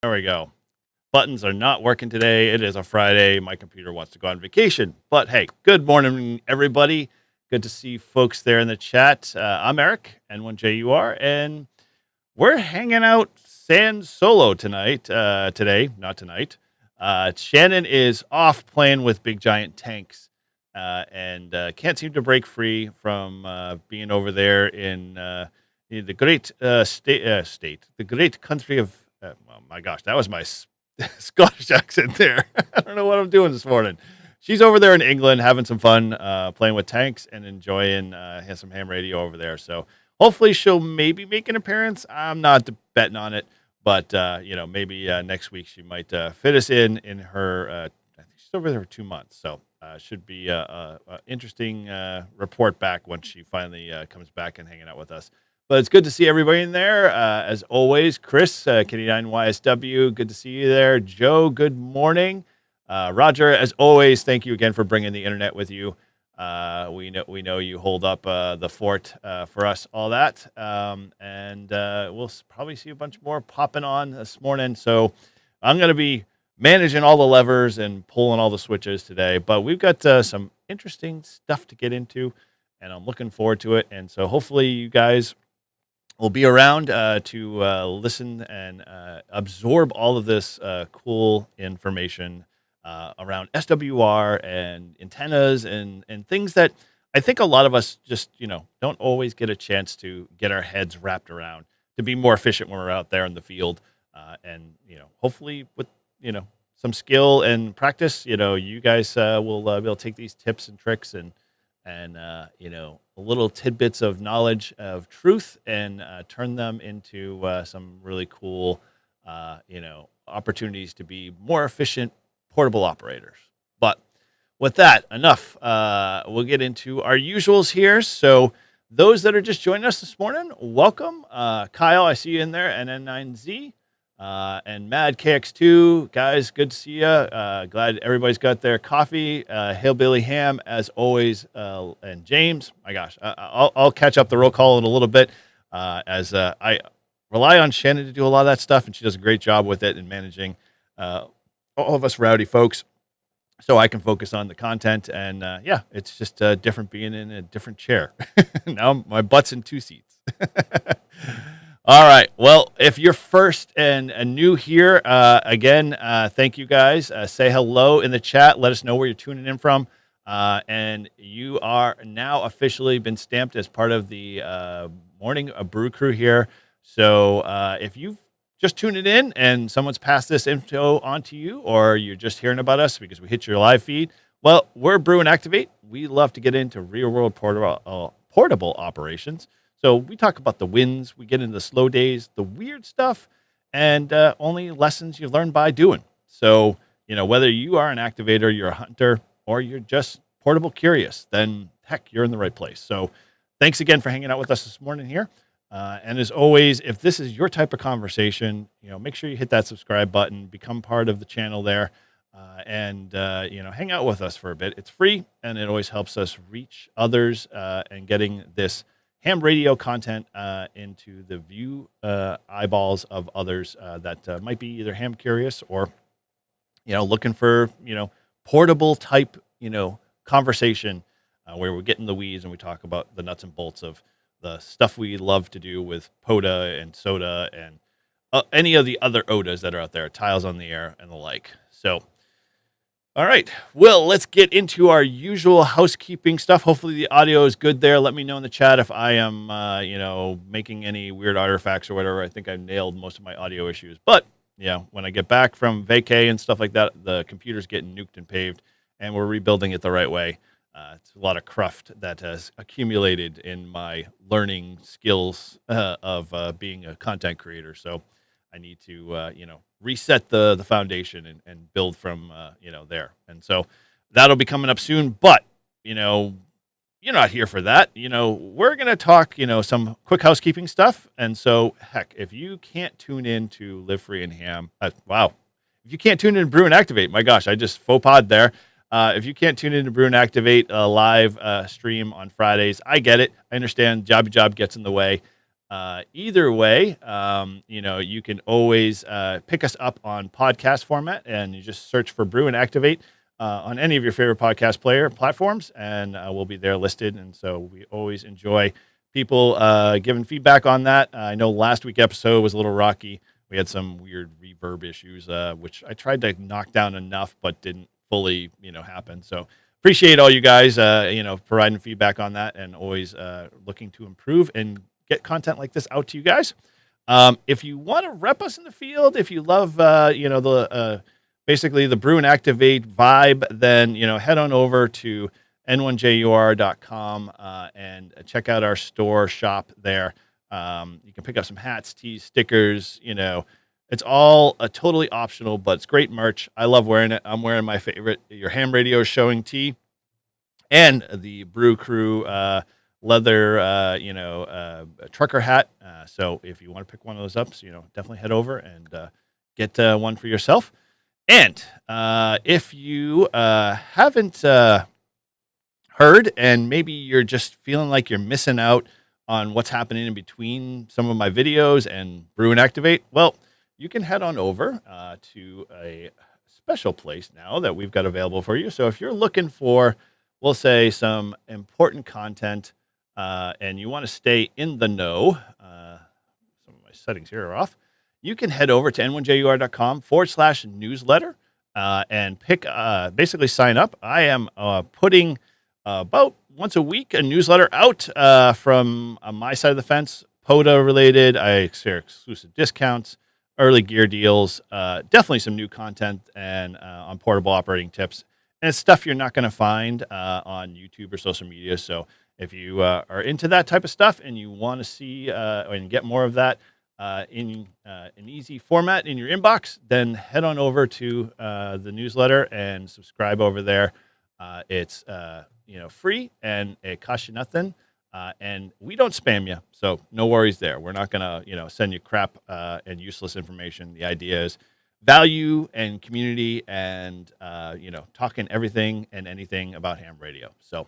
There we go. Buttons are not working today. It is a Friday. My computer wants to go on vacation. But hey, good morning, everybody. Good to see folks there in the chat. I'm Eric, N1JUR, and we're hanging out sans solo tonight. Today, not tonight. Shannon is off playing with big giant tanks and can't seem to break free from being over there in the great the great country of. Well, my gosh, that was my Scottish accent there. I don't know what I'm doing this morning. She's over there in England having some fun playing with tanks and enjoying some ham radio over there. So hopefully she'll maybe make an appearance. I'm not betting on it, but maybe next week she might fit us in her. I think she's over there for 2 months, so should be a interesting report back when she finally comes back and hanging out with us. But it's good to see everybody in there. As always, Chris, Kenny9YSW, good to see you there. Joe, good morning. Roger, as always, thank you again for bringing the internet with you. We know you hold up the fort for us, all that. And we'll probably see a bunch more popping on this morning. So I'm going to be managing all the levers and pulling all the switches today. But we've got some interesting stuff to get into, and I'm looking forward to it. And so hopefully you guys will be around to listen and absorb all of this cool information around SWR and antennas and things that I think a lot of us just, don't always get a chance to get our heads wrapped around to be more efficient when we're out there in the field. And hopefully with, some skill and practice, you guys will be able to take these tips and tricks and little tidbits of knowledge of truth and turn them into some really cool, opportunities to be more efficient portable operators. But with that, enough. We'll get into our usuals here. So those that are just joining us this morning, welcome. Kyle, I see you in there, and N9Z. And Mad KX2, guys, good to see you. Glad everybody's got their coffee. Hillbilly Ham, as always, and James. My gosh, I'll catch up the roll call in a little bit as I rely on Shannon to do a lot of that stuff, and she does a great job with it and managing all of us rowdy folks, so I can focus on the content. And it's just different being in a different chair. Now my butt's in 2 seats. All right. Well, if you're first and new here, again, thank you guys. Say hello in the chat. Let us know where you're tuning in from. And you are now officially been stamped as part of the morning brew crew here. So if you've just tuned in and someone's passed this info on to you, or you're just hearing about us because we hit your live feed, well, we're Brew and Activate. We love to get into real-world portable operations. So we talk about the wins, we get into the slow days, the weird stuff, and only lessons you learn by doing. So, whether you are an activator, you're a hunter, or you're just portable curious, then heck, you're in the right place. So thanks again for hanging out with us this morning here. And as always, if this is your type of conversation, make sure you hit that subscribe button, become part of the channel there, and hang out with us for a bit. It's free, and it always helps us reach others and getting this ham radio content into the view eyeballs of others that might be either ham curious or, looking for, portable type, conversation where we get in the weeds and we talk about the nuts and bolts of the stuff we love to do with POTA and SOTA and any of the other OTAs that are out there, tiles on the air and the like. So, all right. Well, let's get into our usual housekeeping stuff. Hopefully the audio is good there. Let me know in the chat if I am, making any weird artifacts or whatever. I think I nailed most of my audio issues. But, when I get back from vacay and stuff like that, the computer's getting nuked and paved, and we're rebuilding it the right way. It's a lot of cruft that has accumulated in my learning skills of being a content creator. So I need to, reset the foundation and build from, there. And so that'll be coming up soon. But, you're not here for that. We're going to talk, some quick housekeeping stuff. And so, heck, if you can't tune in to Live Free and Ham, wow. If you can't tune in to Brew and Activate, my gosh, I just faux pod there. If you can't tune in to Brew and Activate a live stream on Fridays, I get it. I understand job gets in the way. Either way, you can always pick us up on podcast format, and you just search for Brew and Activate on any of your favorite podcast player platforms, and we'll be there listed. And so we always enjoy people giving feedback on that. I know last week's episode was a little rocky. We had some weird reverb issues, which I tried to knock down enough, but didn't fully, happen. So appreciate all you guys, providing feedback on that, and always looking to improve and get content like this out to you guys. If you want to rep us in the field, if you love, basically the Brew and Activate vibe, then, head on over to n1jur.com and check out our store shop there. You can pick up some hats, tees, stickers, it's all totally optional, but it's great merch. I love wearing it. I'm wearing my favorite, your ham radio showing tee, and the Brew Crew leather, trucker hat. So if you want to pick one of those up, definitely head over and get one for yourself. And if you haven't heard, and maybe you're just feeling like you're missing out on what's happening in between some of my videos and Brew and Activate, well, you can head on over to a special place now that we've got available for you. So if you're looking for, we'll say, some important content and you want to stay in the know, some of my settings here are off, you can head over to n1jur.com/newsletter and basically sign up. I am putting about once a week a newsletter out from my side of the fence, POTA related. I share exclusive discounts, early gear deals, definitely some new content, and on portable operating tips. And it's stuff you're not going to find on YouTube or social media. So if you are into that type of stuff and you want to see and get more of that in an easy format in your inbox, then head on over to the newsletter and subscribe over there. It's free, and it costs you nothing. And we don't spam you, so no worries there. We're not gonna, send you crap and useless information. The idea is value and community, and talking everything and anything about ham radio. So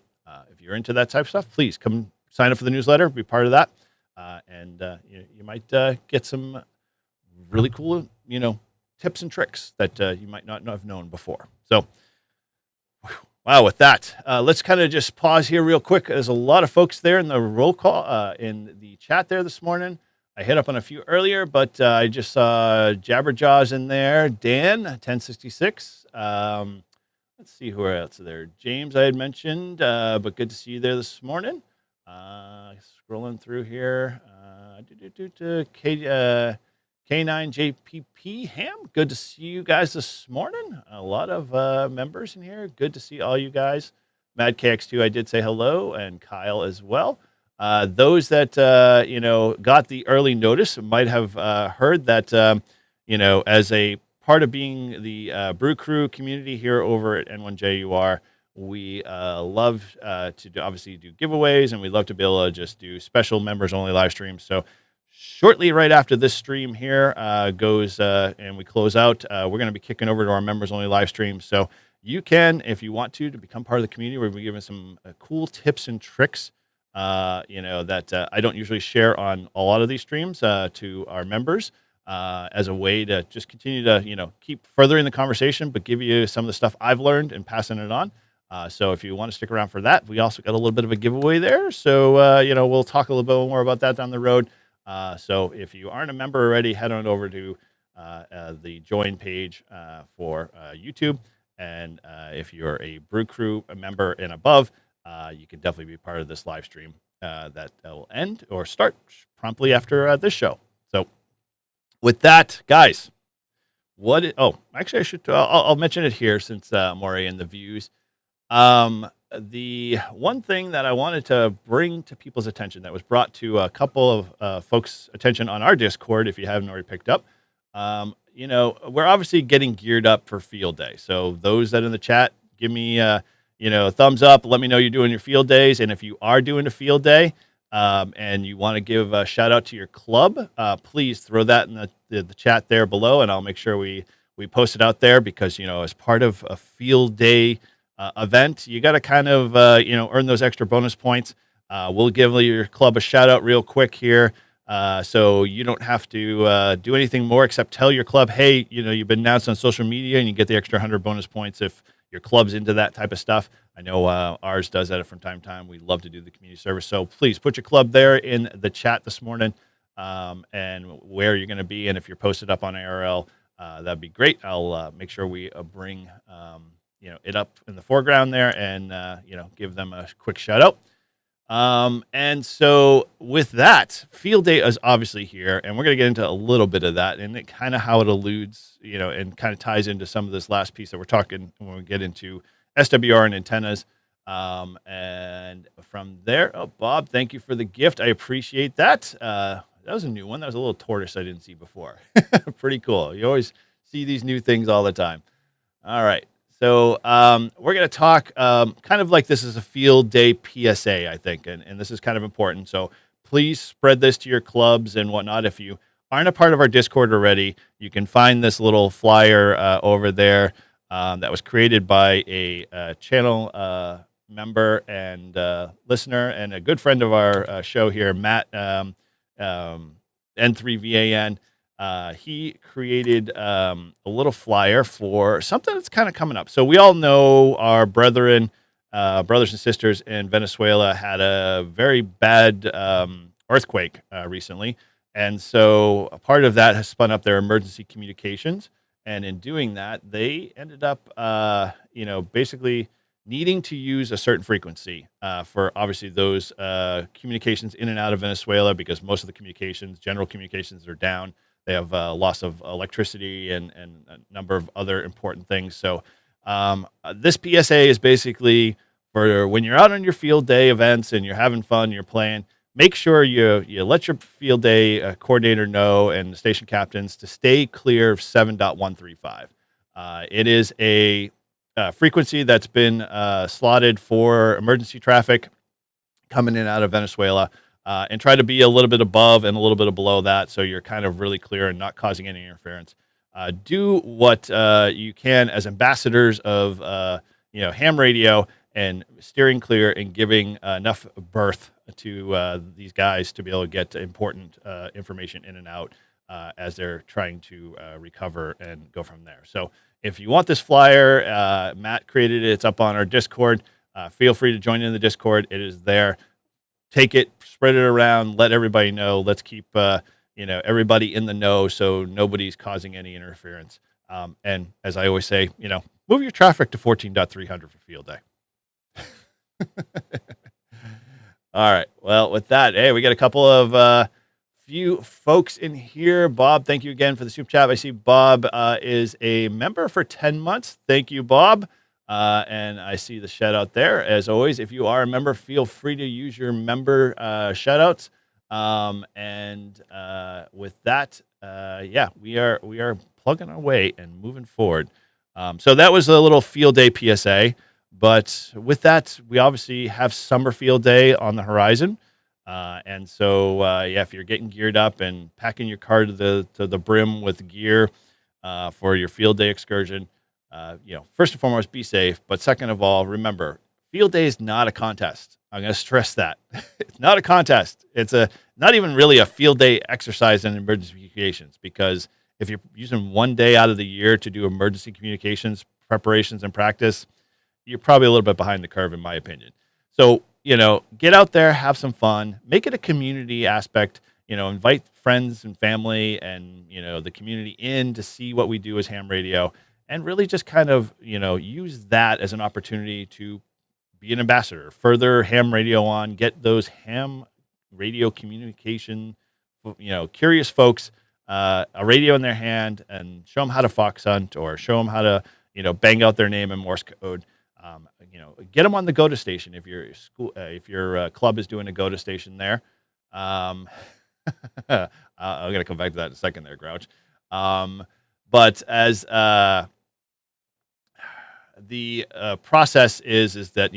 if you're into that type of stuff, please come sign up for the newsletter, be part of that, and you might get some really cool, tips and tricks that you might not have known before. So. Wow, with that, let's kind of just pause here real quick. There's a lot of folks there in the roll call, in the chat there this morning. I hit up on a few earlier, but I just saw Jabberjaws in there. Dan, 1066. Let's see who else is there. James, I had mentioned, but good to see you there this morning. Scrolling through here. K9JPP Ham, good to see you guys this morning. A lot of members in here. Good to see all you guys. Mad KX2, I did say hello, and Kyle as well. Those that got the early notice might have heard that as a part of being the Brew Crew community here over at N1JUR, we love to obviously do giveaways, and we love to be able to just do special members only live streams. So shortly right after this stream here goes and we close out, we're going to be kicking over to our members only live stream. So you can, if you want to become part of the community, we'll be giving some cool tips and tricks, that I don't usually share on a lot of these streams to our members as a way to just continue to, keep furthering the conversation, but give you some of the stuff I've learned and passing it on. So if you want to stick around for that, we also got a little bit of a giveaway there. So, we'll talk a little bit more about that down the road. So if you aren't a member already, head on over to the join page for YouTube. And if you're a Brew Crew member and above, you can definitely be part of this live stream that will end or start promptly after this show. So with that, guys, actually I should, I'll mention it here since I'm already in the views. The one thing that I wanted to bring to people's attention that was brought to a couple of folks' attention on our Discord, if you haven't already picked up, we're obviously getting geared up for field day. So those that are in the chat, give me a thumbs up. Let me know you're doing your field days. And if you are doing a field day and you want to give a shout out to your club, please throw that in the chat there below, and I'll make sure we post it out there, because, as part of a field day event, you got to kind of, earn those extra bonus points. We'll give your club a shout out real quick here. So you don't have to do anything more except tell your club, hey, you've been announced on social media, and you get the extra 100 bonus points if your club's into that type of stuff. I know ours does that from time to time. We love to do the community service. So please put your club there in the chat this morning, and where you're going to be. And if you're posted up on ARL, that'd be great. I'll make sure we bring it up in the foreground there, and give them a quick shout out. And so with that, field day is obviously here, and we're going to get into a little bit of that and kind of how it alludes, and kind of ties into some of this last piece that we're talking when we get into SWR and antennas. And from there, Bob, thank you for the gift. I appreciate that. That was a new one. That was a little tortoise I didn't see before. Pretty cool. You always see these new things all the time. All right. So we're going to talk kind of like this is a field day PSA, I think, and this is kind of important. So please spread this to your clubs and whatnot. If you aren't a part of our Discord already, you can find this little flyer over there that was created by a channel member and listener and a good friend of our show here, Matt, N3VAN. He created a little flyer for something that's kind of coming up. So we all know our brothers and sisters in Venezuela had a very bad earthquake recently. And so a part of that has spun up their emergency communications. And in doing that, they ended up, basically needing to use a certain frequency for obviously those communications in and out of Venezuela, because most of the general communications are down. They have loss of electricity and a number of other important things. So this PSA is basically for when you're out on your field day events and you're having fun, you're playing, make sure you let your field day coordinator know and the station captains to stay clear of 7.135. It is a frequency that's been slotted for emergency traffic coming in and out of Venezuela. And try to be a little bit above and a little bit below that, so you're kind of really clear and not causing any interference. Do what you can as ambassadors of ham radio and steering clear and giving enough berth to these guys to be able to get important information in and out as they're trying to recover and go from there. So if you want this flyer, Matt created it. It's up on our Discord. Feel free to join in the Discord. It is there. Take it, spread it around, let everybody know. Let's keep everybody in the know, so nobody's causing any interference. And as I always say, move your traffic to 14.300 for field day. All right. Well, with that, hey, we got a couple of few folks in here. Bob, thank you again for the super chat. I see Bob is a member for 10 months. Thank you, Bob. And I see the shout out there. As always, if you are a member, feel free to use your member shout outs. And with that, we are plugging our way and moving forward. So that was a little field day PSA. But with that, we obviously have summer field day on the horizon. And so, if you're getting geared up and packing your car to the brim with gear for your field day excursion, first and foremost, be safe. But second of all, remember, field day is not a contest. I'm going to stress that. It's not a contest. It's not even really a field day exercise in emergency communications, because if you're using one day out of the year to do emergency communications preparations and practice, you're probably a little bit behind the curve, in my opinion. So, get out there, have some fun, make it a community aspect, invite friends and family and, the community in to see what we do as ham radio. And really just kind of, use that as an opportunity to be an ambassador, further ham radio on, get those ham radio communication, curious folks, a radio in their hand, and show them how to fox hunt or show them how to, bang out their name in Morse code. Get them on the GOTA station if your club is doing a GOTA station there. I'm going to come back to that in a second there, Grouch. But as the process is that,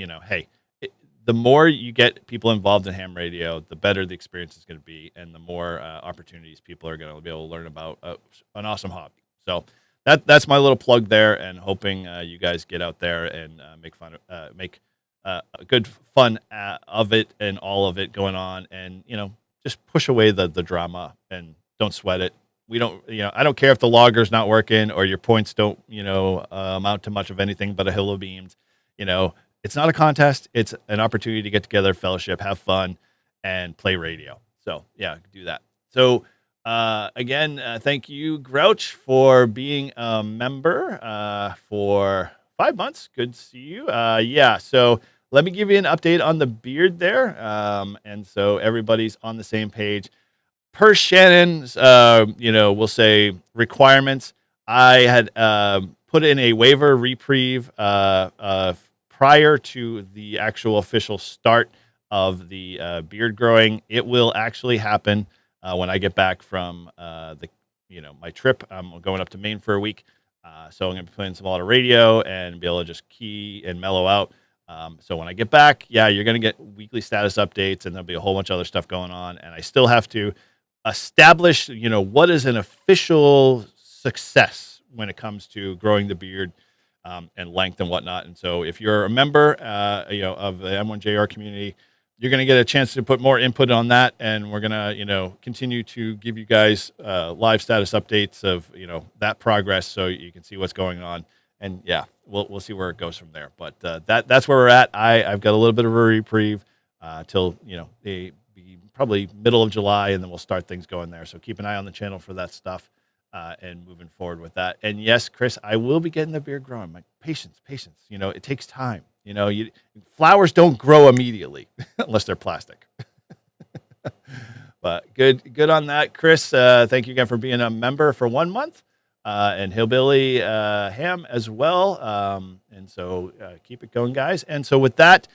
the more you get people involved in ham radio, the better the experience is going to be, and the more opportunities people are going to be able to learn about an awesome hobby. So that's my little plug there, and hoping you guys get out there and make a good fun of it and all of it going on, and just push away the drama and don't sweat it. We don't, I don't care if the logger's not working or your points don't, amount to much of anything but a hill of beans. It's not a contest. It's an opportunity to get together, fellowship, have fun, and play radio. So yeah, do that. So again, thank you, Grouch, for being a member for 5 months. Good to see you. Yeah, so let me give you an update on the beard there. And so everybody's on the same page. Per Shannon's, we'll say requirements, I had put in a waiver reprieve prior to the actual official start of the beard growing. It will actually happen when I get back from my trip. I'm going up to Maine for a week, so I'm going to be playing some a lot of radio and be able to just key and mellow out. So when I get back, yeah, you're going to get weekly status updates, and there'll be a whole bunch of other stuff going on. And I still have to establish, what is an official success when it comes to growing the beard and length and whatnot. And so if you're a member, of the M1JR community, you're going to get a chance to put more input on that. And we're going to, continue to give you guys live status updates of, that progress so you can see what's going on. And yeah, we'll see where it goes from there. But that's where we're at. I've got a little bit of a reprieve till, the probably middle of July, and then we'll start things going there. So keep an eye on the channel for that stuff and moving forward with that. And yes, Chris, I will be getting the beard growing. My patience. It takes time. Flowers don't grow immediately unless they're plastic. But good on that, Chris. Thank you again for being a member for 1 month, and Hillbilly Ham as well. And so keep it going, guys. And so with that,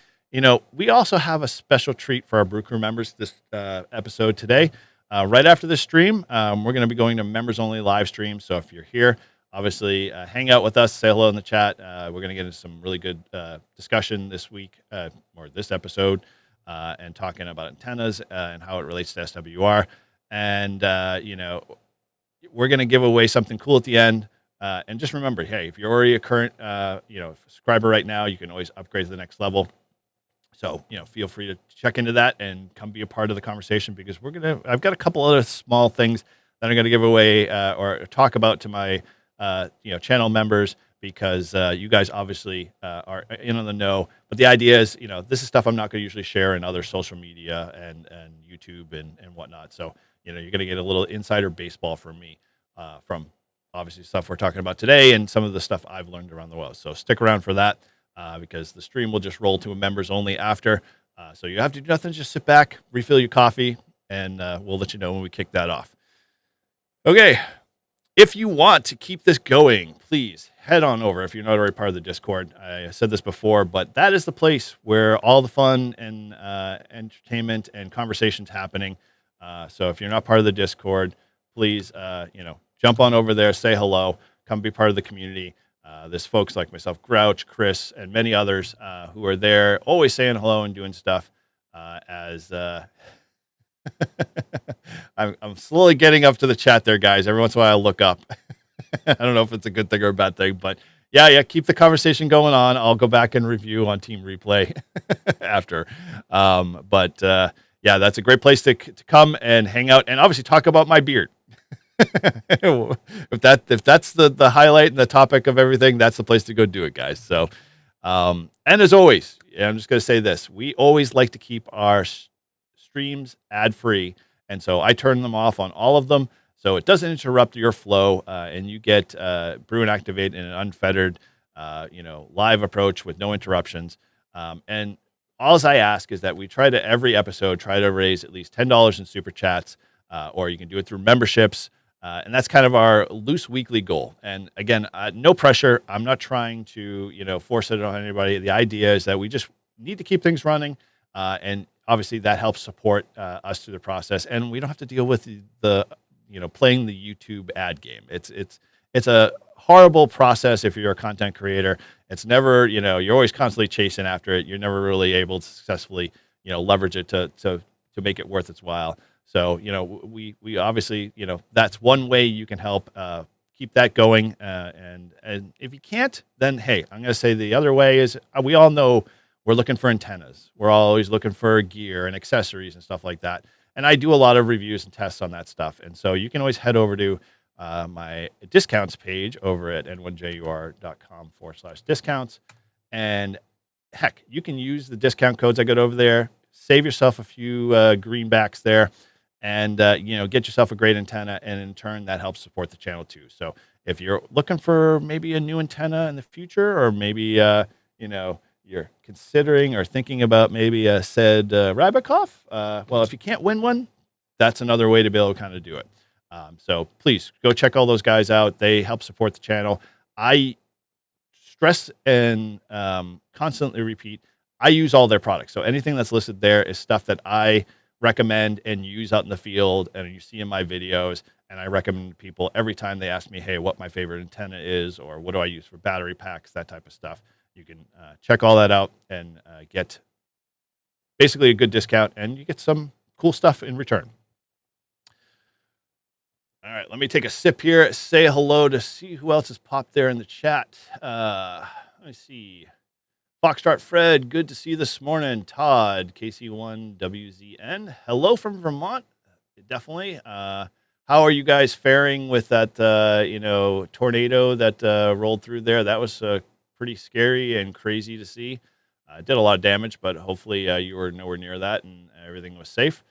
we also have a special treat for our Brew Crew members this episode today. Right after this stream, we're going to be going to members only live stream. So if you're here, obviously hang out with us, say hello in the chat. We're going to get into some really good discussion this week or this episode and talking about antennas and how it relates to SWR. And, we're going to give away something cool at the end. And just remember, hey, if you're already a current, subscriber right now, you can always upgrade to the next level. So, feel free to check into that and come be a part of the conversation, because I've got a couple other small things that I'm going to give away or talk about to my, channel members, because you guys obviously are in on the know. But the idea is, this is stuff I'm not going to usually share in other social media and YouTube and whatnot. So, you're going to get a little insider baseball from me from obviously stuff we're talking about today and some of the stuff I've learned around the world. So stick around for that. Because the stream will just roll to members only after. So you have to do nothing, just sit back, refill your coffee, and we'll let you know when we kick that off. Okay, if you want to keep this going, please head on over. If you're not already part of the Discord, I said this before, but that is the place where all the fun and entertainment and conversations happening. So if you're not part of the Discord, please, jump on over there, say hello, come be part of the community. There's folks like myself, Grouch, Chris, and many others who are there, always saying hello and doing stuff. I'm slowly getting up to the chat there, guys. Every once in a while, I look up. I don't know if it's a good thing or a bad thing, but yeah, keep the conversation going on. I'll go back and review on Team Replay after. Yeah, that's a great place to come and hang out and obviously talk about my beard. if that's the highlight and the topic of everything, that's the place to go do it, guys. So, and as always, I'm just going to say this: we always like to keep our streams ad free, and so I turn them off on all of them, so it doesn't interrupt your flow, and you get Brew and Activate in an unfettered, live approach with no interruptions. And all I ask is that we try to every episode try to raise at least $10 in super chats, or you can do it through memberships. And that's kind of our loose weekly goal. And again, no pressure. I'm not trying to, force it on anybody. The idea is that we just need to keep things running. And obviously that helps support us through the process. And we don't have to deal with the playing the YouTube ad game. It's a horrible process if you're a content creator. It's never, you're always constantly chasing after it. You're never really able to successfully, leverage it to make it worth its while. So, we obviously, that's one way you can help keep that going. And if you can't, then, hey, I'm going to say the other way is we all know we're looking for antennas. We're always looking for gear and accessories and stuff like that. And I do a lot of reviews and tests on that stuff. And so you can always head over to my discounts page over at n1jur.com/discounts. And heck, you can use the discount codes I got over there, save yourself a few greenbacks there, and get yourself a great antenna. And in turn, that helps support the channel too. So if you're looking for maybe a new antenna in the future, or maybe you're considering or thinking about maybe a said Rabikoff, well, if you can't win one, that's another way to be able to kind of do it. So please go check all those guys out. They help support the channel. I stress and constantly repeat, I use all their products. So anything that's listed there is stuff that I recommend and use out in the field, and you see in my videos. And I recommend to people every time they ask me, hey, what my favorite antenna is, or what do I use for battery packs, that type of stuff. You can check all that out and get basically a good discount, and you get some cool stuff in return. All right, let me take a sip here, say hello to see who else has popped there in the chat. Let me see. Foxtrot Fred, good to see you this morning. Todd, KC1WZN, hello from Vermont. Definitely. How are you guys faring with that, tornado that rolled through there? That was pretty scary and crazy to see. It did a lot of damage, but hopefully you were nowhere near that and everything was safe.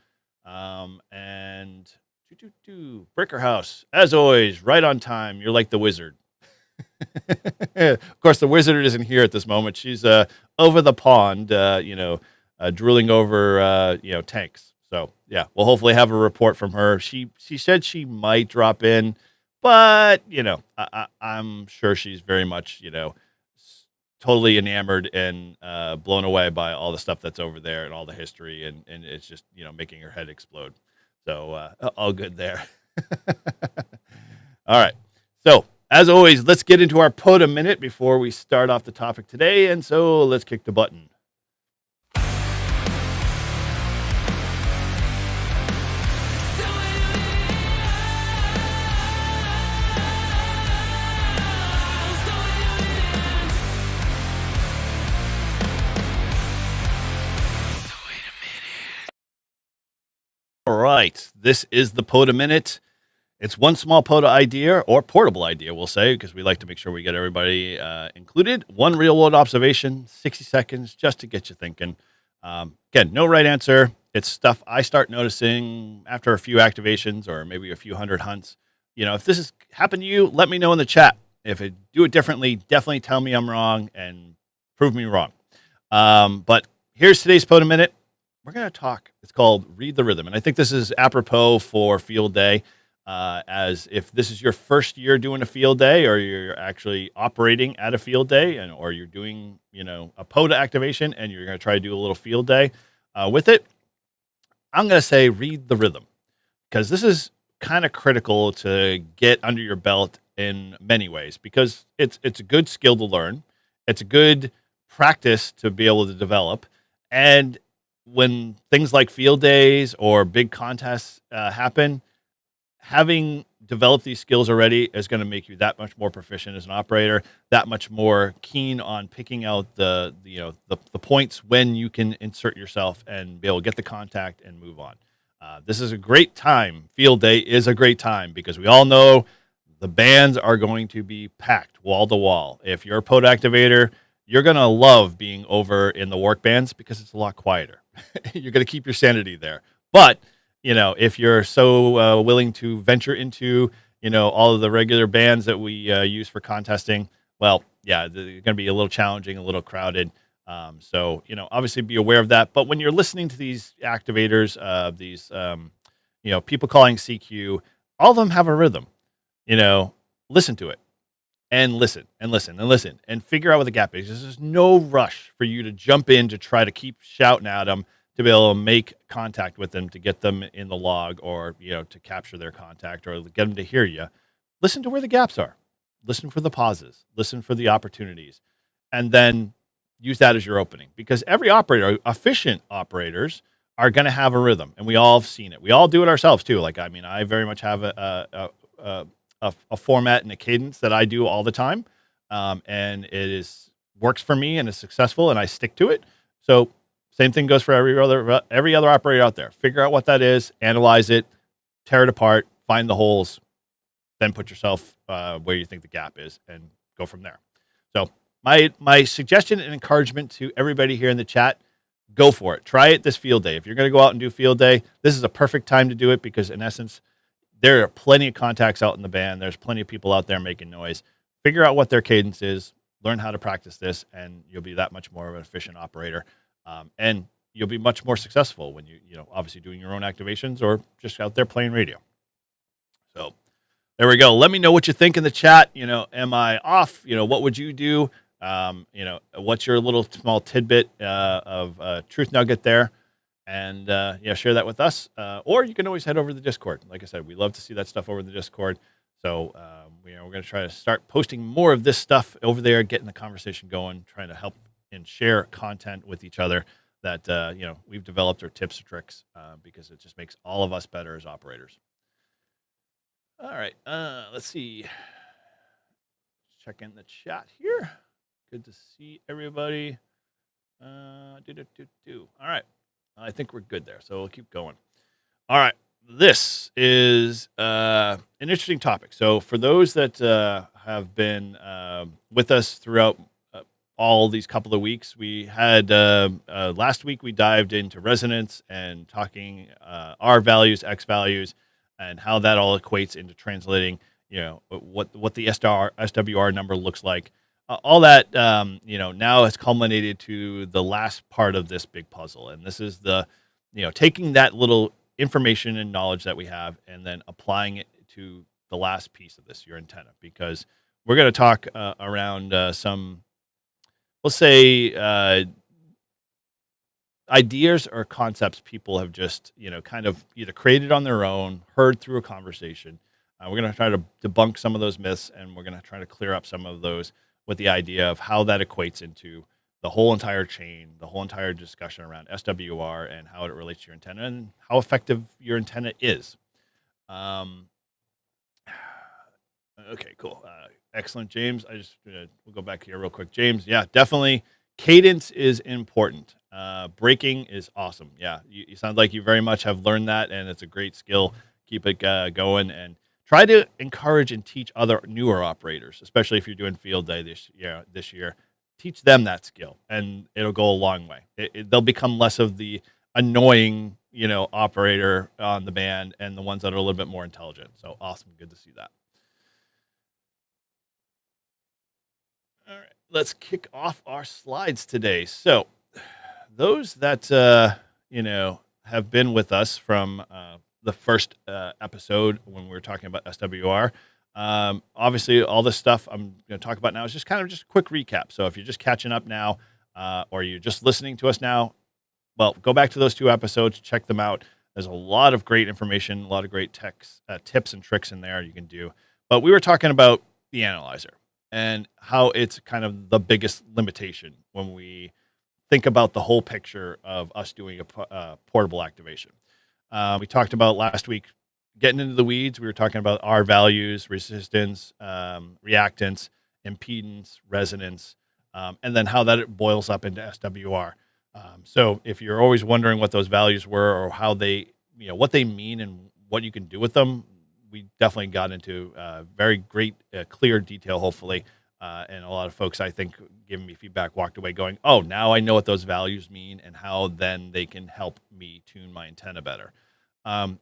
And Bricker House, as always, right on time. You're like the wizard. Of course, the wizard isn't here at this moment. She's over the pond, drilling over, tanks. So yeah, we'll hopefully have a report from her. She said she might drop in, but I'm sure she's very much, totally enamored and blown away by all the stuff that's over there and all the history, and it's just making her head explode. So all good there. All right. So as always, let's get into our POTA minute before we start off the topic today. And so let's kick the button. All right, this is the POTA Minute. It's one small POTA idea, or portable idea, we'll say, because we like to make sure we get everybody included. One real-world observation, 60 seconds, just to get you thinking. Again, no right answer. It's stuff I start noticing after a few activations or maybe a few hundred hunts. If this has happened to you, let me know in the chat. If I do it differently, definitely tell me I'm wrong and prove me wrong. But here's today's POTA Minute. We're going to talk. It's called Read the Rhythm. And I think this is apropos for field day, as if this is your first year doing a field day, or you're actually operating at a field day, or you're doing, a POTA activation and you're going to try to do a little field day with it. I'm going to say read the rhythm, because this is kind of critical to get under your belt in many ways, because it's a good skill to learn. It's a good practice to be able to develop. And when things like field days or big contests happen, having developed these skills already is going to make you that much more proficient as an operator, that much more keen on picking out the points when you can insert yourself and be able to get the contact and move on. This is a great time. Field day is a great time because we all know the bands are going to be packed wall to wall. If you're a POTA activator, you're going to love being over in the work bands because it's a lot quieter. You're going to keep your sanity there. But, if you're so willing to venture into, all of the regular bands that we use for contesting, well, yeah, they're going to be a little challenging, a little crowded. So, obviously be aware of that. But when you're listening to these activators, these, people calling CQ, all of them have a rhythm. Listen to it. And listen and listen and listen and figure out what the gap is. There's no rush for you to jump in to try to keep shouting at them to be able to make contact with them, to get them in the log, or, to capture their contact or get them to hear you. Listen to where the gaps are. Listen for the pauses. Listen for the opportunities. And then use that as your opening, because every operator, efficient operators, are going to have a rhythm, and we all have seen it. We all do it ourselves too. I very much have a format and a cadence that I do all the time. And it works for me and is successful, and I stick to it. So Same thing goes for every other operator out there. Figure out what that is, analyze it, tear it apart, find the holes, then put yourself where you think the gap is, and go from there. So my suggestion and encouragement to everybody here in the chat: go for it. Try it this field day. If you're going to go out and do field day, this is a perfect time to do it because, in essence, there are plenty of contacts out in the band. There's plenty of people out there making noise. Figure out what their cadence is. Learn how to practice this, and you'll be that much more of an efficient operator. And you'll be much more successful when obviously doing your own activations or just out there playing radio. So there we go. Let me know what you think in the chat. Am I off? What would you do? What's your little small tidbit of truth nugget there? And share that with us. Or you can always head over to the Discord. Like I said, we love to see that stuff over the Discord. So we're going to try to start posting more of this stuff over there, getting the conversation going, trying to help and share content with each other that we've developed, our tips or tricks, because it just makes all of us better as operators. All right, let's see. Check in the chat here. Good to see everybody. All right. I think we're good there, so we'll keep going. All right. This is an interesting topic. So for those that have been with us throughout all these couple of weeks, we had last week we dived into resonance and talking R values, X values, and how that all equates into translating, what the SWR number looks like. All that, now has culminated to the last part of this big puzzle. And this is taking that little information and knowledge that we have and then applying it to the last piece of this, your antenna, because we're going to talk around some, let's say, ideas or concepts people have just, kind of either created on their own, heard through a conversation. We're going to try to debunk some of those myths, and we're going to try to clear up some of those with the idea of how that equates into the whole entire chain, the whole entire discussion around SWR and how it relates to your antenna and how effective your antenna is. Okay, cool. Excellent, James. We'll go back here real quick. James, yeah, definitely. Cadence is important. Breaking is awesome. Yeah, you sound like you very much have learned that, and it's a great skill. Keep it going, and try to encourage and teach other newer operators, especially if you're doing field day this year. Teach them that skill, and it'll go a long way. They'll become less of the annoying, operator on the band, and the ones that are a little bit more intelligent. So awesome. Good to see that. All right, let's kick off our slides today. So those that, have been with us from the first episode when we were talking about SWR. Obviously, all this stuff I'm going to talk about now is just a quick recap. So if you're just catching up now, or you're just listening to us now, well, go back to those 2 episodes, check them out. There's a lot of great information, a lot of great tips and tricks in there you can do. But we were talking about the analyzer and how it's kind of the biggest limitation when we think about the whole picture of us doing a portable activation. We talked about last week, getting into the weeds. We were talking about R values, resistance, reactance, impedance, resonance, and then how that boils up into SWR. So if you're always wondering what those values were or how they, what they mean and what you can do with them, we definitely got into very great, clear detail, hopefully. And a lot of folks, I think, giving me feedback, walked away going, oh, now I know what those values mean and how then they can help me tune my antenna better.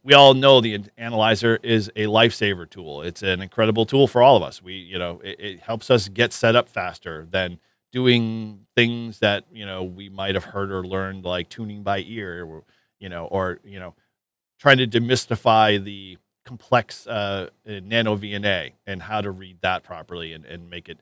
We all know the analyzer is a lifesaver tool. It's an incredible tool for all of us. It helps us get set up faster than doing things that, we might have heard or learned, like tuning by ear, or trying to demystify the complex nano VNA and how to read that properly and make it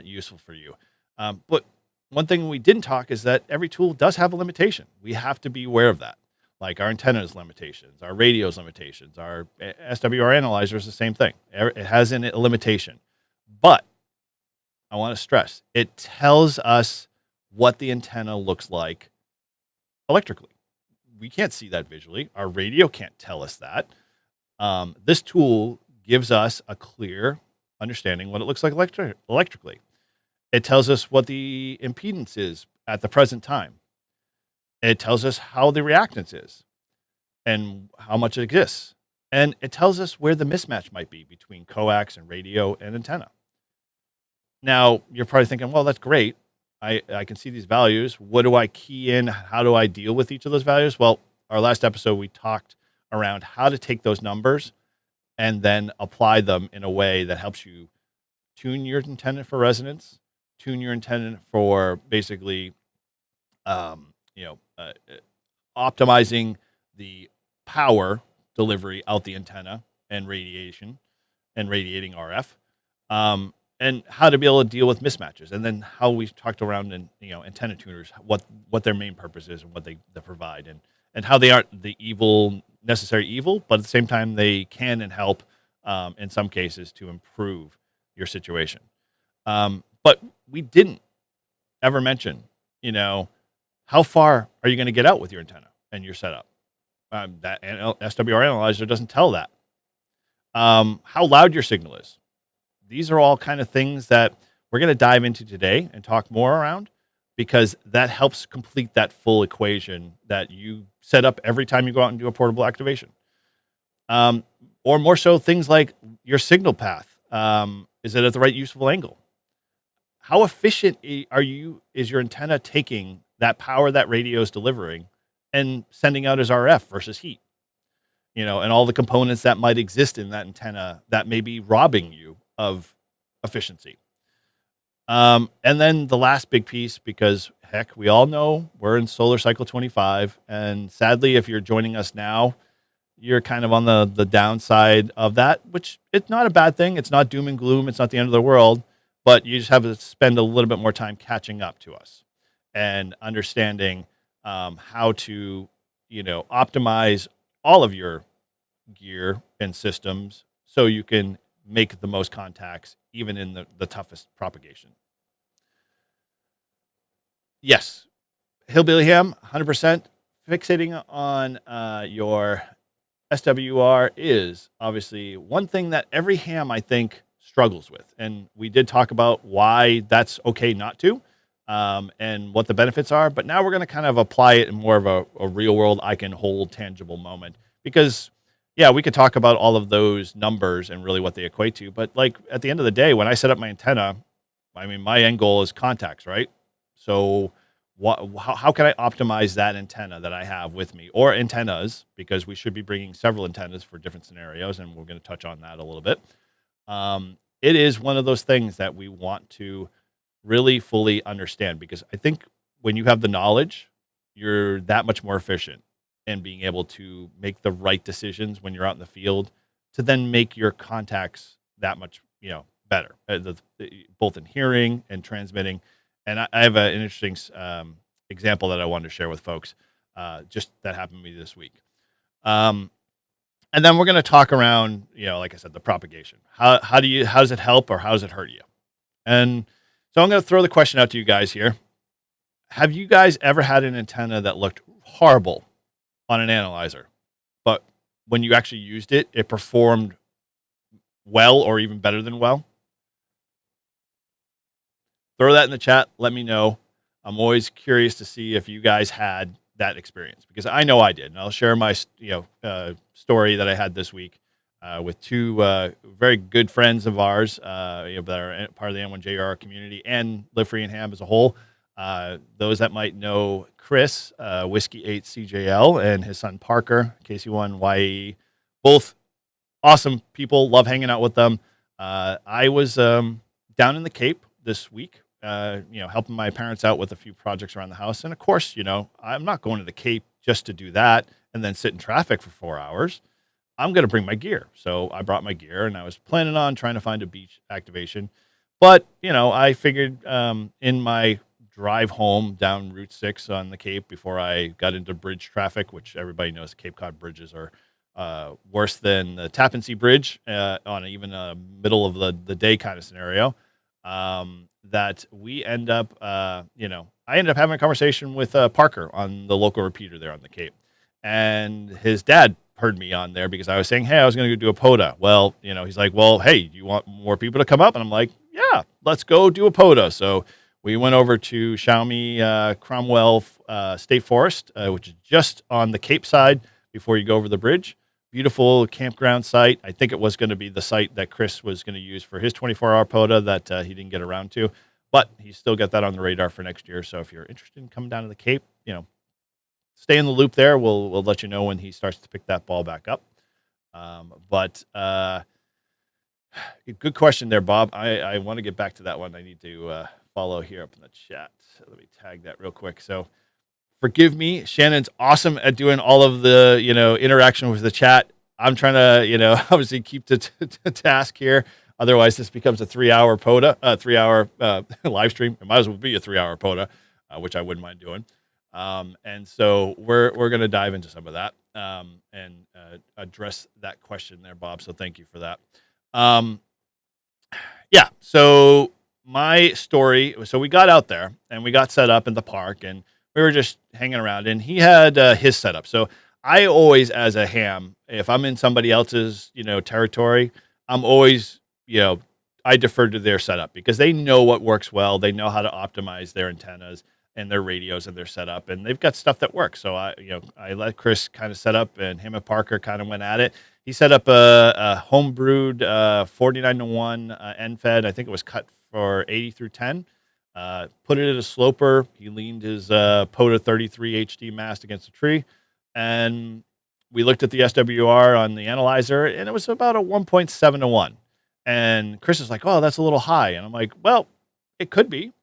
useful for you. But one thing we didn't talk is that every tool does have a limitation. We have to be aware of that. Like our antenna's limitations, our radio's limitations, our SWR analyzer is the same thing. It has a limitation. But I want to stress, it tells us what the antenna looks like electrically. We can't see that visually. Our radio can't tell us that. This tool gives us a clear understanding what it looks like electrically. It tells us what the impedance is at the present time. It tells us how the reactance is and how much it exists. And it tells us where the mismatch might be between coax and radio and antenna. Now, you're probably thinking, well, that's great. I can see these values. What do I key in? How do I deal with each of those values? Well, our last episode, we talked around how to take those numbers and then apply them in a way that helps you tune your antenna for resonance, tune your antenna for basically, um, you know, uh, optimizing the power delivery out the antenna and radiation and radiating RF, and how to be able to deal with mismatches, and then how we talked around in antenna tuners what their main purpose is and what they provide, and how they aren't the necessary evil, but at the same time they can and help in some cases to improve your situation. But we didn't ever mention, how far are you going to get out with your antenna and your setup? That SWR analyzer doesn't tell that. How loud your signal is. These are all kind of things that we're going to dive into today and talk more around, because that helps complete that full equation that you set up every time you go out and do a portable activation. Or more so, things like your signal path. Is it at the right useful angle? How efficient is your antenna taking that power that radio is delivering and sending out as RF versus heat? And all the components that might exist in that antenna that may be robbing you of efficiency. And then the last big piece, because heck, we all know we're in solar cycle 25. And sadly, if you're joining us now, you're kind of on the downside of that, which it's not a bad thing. It's not doom and gloom. It's not the end of the world, but you just have to spend a little bit more time catching up to us and understanding how to, optimize all of your gear and systems so you can make the most contacts, even in the toughest propagation. Yes, Hillbilly Ham, 100%. Fixating on your SWR is obviously one thing that every ham, I think, struggles with. And we did talk about why that's okay not to, and what the benefits are. But now we're going to kind of apply it in more of a real world, I can hold tangible moment. Because, yeah, we could talk about all of those numbers and really what they equate to. But like at the end of the day, when I set up my antenna, my end goal is contacts, right? So how can I optimize that antenna that I have with me, or antennas, because we should be bringing several antennas for different scenarios, and we're going to touch on that a little bit. It is one of those things that we want to really fully understand, because I think when you have the knowledge, you're that much more efficient in being able to make the right decisions when you're out in the field to then make your contacts that much, better, both in hearing and transmitting. And I have an interesting example that I wanted to share with folks, just that happened to me this week. And then we're going to talk around, like I said, the propagation. How does it help, or how does it hurt you? And so I'm going to throw the question out to you guys here. Have you guys ever had an antenna that looked horrible on an analyzer, but when you actually used it, it performed well or even better than well? Throw that in the chat. Let me know. I'm always curious to see if you guys had that experience, because I know I did. And I'll share my story that I had this week with two very good friends of ours that are part of the N1JR community and Live Free and Ham as a whole. Those that might know Chris, Whiskey 8 CJL, and his son Parker, KC1 YE, both awesome people. Love hanging out with them. I was down in the Cape this week, helping my parents out with a few projects around the house. And of course, I'm not going to the Cape just to do that and then sit in traffic for 4 hours. I'm going to bring my gear. So I brought my gear, and I was planning on trying to find a beach activation. But, I figured in my drive home down Route 6 on the Cape before I got into bridge traffic, which everybody knows Cape Cod bridges are worse than the Tappan Zee Bridge on even a middle of the day kind of scenario, that we end up, I ended up having a conversation with Parker on the local repeater there on the Cape. And his dad heard me on there because I was saying, hey, I was going to go do a POTA. Well, he's like, well, hey, do you want more people to come up? And I'm like, yeah, let's go do a POTA. So We went over to Xiaomi Cromwell State Forest, which is just on the Cape side before you go over the bridge. Beautiful campground site. I think it was going to be the site that Chris was going to use for his 24-hour POTA that he didn't get around to, but he's still got that on the radar for next year. So if you're interested in coming down to the Cape, stay in the loop there. We'll let you know when he starts to pick that ball back up. But good question there, Bob. I want to get back to that one. I need to follow here up in the chat. So let me tag that real quick. So forgive me. Shannon's awesome at doing all of the, interaction with the chat. I'm trying to, obviously keep to task here. Otherwise, this becomes a 3-hour POTA, 3-hour live stream. It might as well be a 3-hour POTA, which I wouldn't mind doing. And so we're going to dive into some of that and address that question there, Bob. So thank you for that. Yeah. So my story. So we got out there and we got set up in the park and we were just hanging around. And he had his setup. So I always, as a ham, if I'm in somebody else's territory, I'm always I defer to their setup because they know what works well. They know how to optimize their antennas and their radios and their setup, and they've got stuff that works. So I let Chris kind of set up, and him and Parker kind of went at it. He set up a home-brewed 49-to-1 end fed. I think it was cut for 80 through 10. Put it at a sloper. He leaned his POTA 33 HD mast against a tree, and we looked at the SWR on the analyzer, and it was about a 1.7 to 1. And Chris is like, "Oh, that's a little high," and I'm like, "Well, it could be."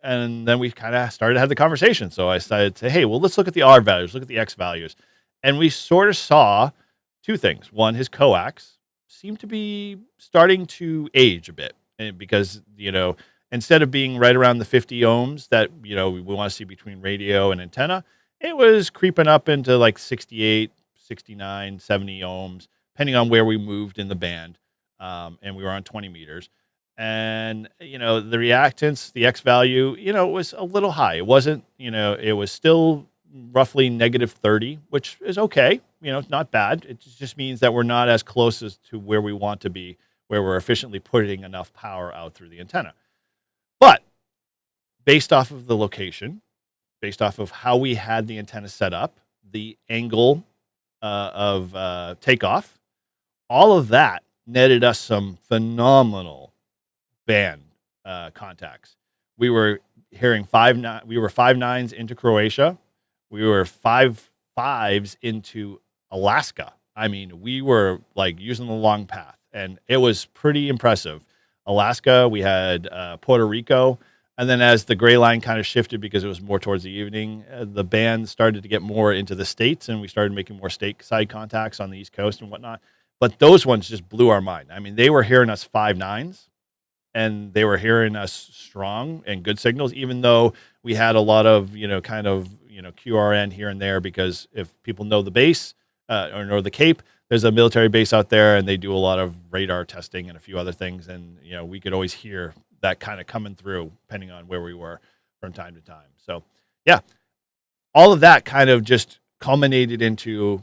And then we kind of started to have the conversation. So I started to say, hey, well, let's look at the R values, look at the X values. And we sort of saw two things. One, his coax seemed to be starting to age a bit because, instead of being right around the 50 ohms that, we want to see between radio and antenna, it was creeping up into like 68, 69, 70 ohms, depending on where we moved in the band. And we were on 20 meters. And, the reactance, the X value, was a little high. It wasn't, it was still roughly negative 30, which is okay. Not bad. It just means that we're not as close as to where we want to be, where we're efficiently putting enough power out through the antenna. But based off of the location, based off of how we had the antenna set up, the angle of takeoff, all of that netted us some phenomenal band contacts. We were hearing 5.9s into Croatia. We were 5.5s into Alaska. I mean, we were like using the long path, and it was pretty impressive. Alaska, we had Puerto Rico, and then as the gray line kind of shifted because it was more towards the evening, the band started to get more into the states, and we started making more stateside contacts on the East Coast and whatnot. But those ones just blew our mind. I mean, they were hearing us 5.9s. And they were hearing us strong and good signals, even though we had a lot of, QRN here and there, because if people know the base or know the Cape, there's a military base out there and they do a lot of radar testing and a few other things. And, we could always hear that kind of coming through depending on where we were from time to time. So, yeah, all of that kind of just culminated into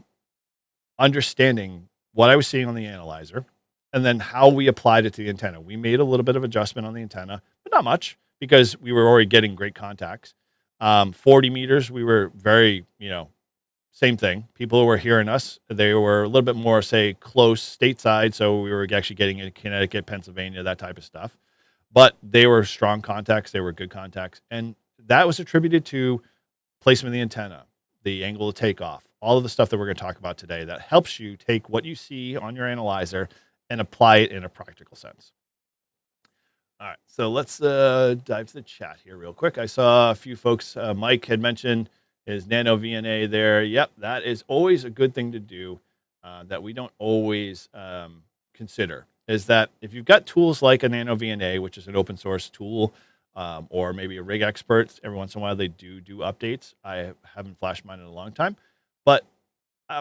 understanding what I was seeing on the analyzer. And then how we applied it to the antenna. We made a little bit of adjustment on the antenna, but not much because we were already getting great contacts. 40 meters, we were very, same thing. People were hearing us. They were a little bit more, say, close stateside. So we were actually getting in Connecticut, Pennsylvania, that type of stuff. But they were strong contacts. They were good contacts. And that was attributed to placement of the antenna, the angle of takeoff, all of the stuff that we're going to talk about today that helps you take what you see on your analyzer and apply it in a practical sense. All right, so let's dive to the chat here real quick. I saw a few folks, Mike had mentioned his Nano VNA there. Yep, that is always a good thing to do that we don't always consider, is that if you've got tools like a Nano VNA, which is an open source tool, or maybe a Rig Expert, every once in a while they do updates. I haven't flashed mine in a long time, but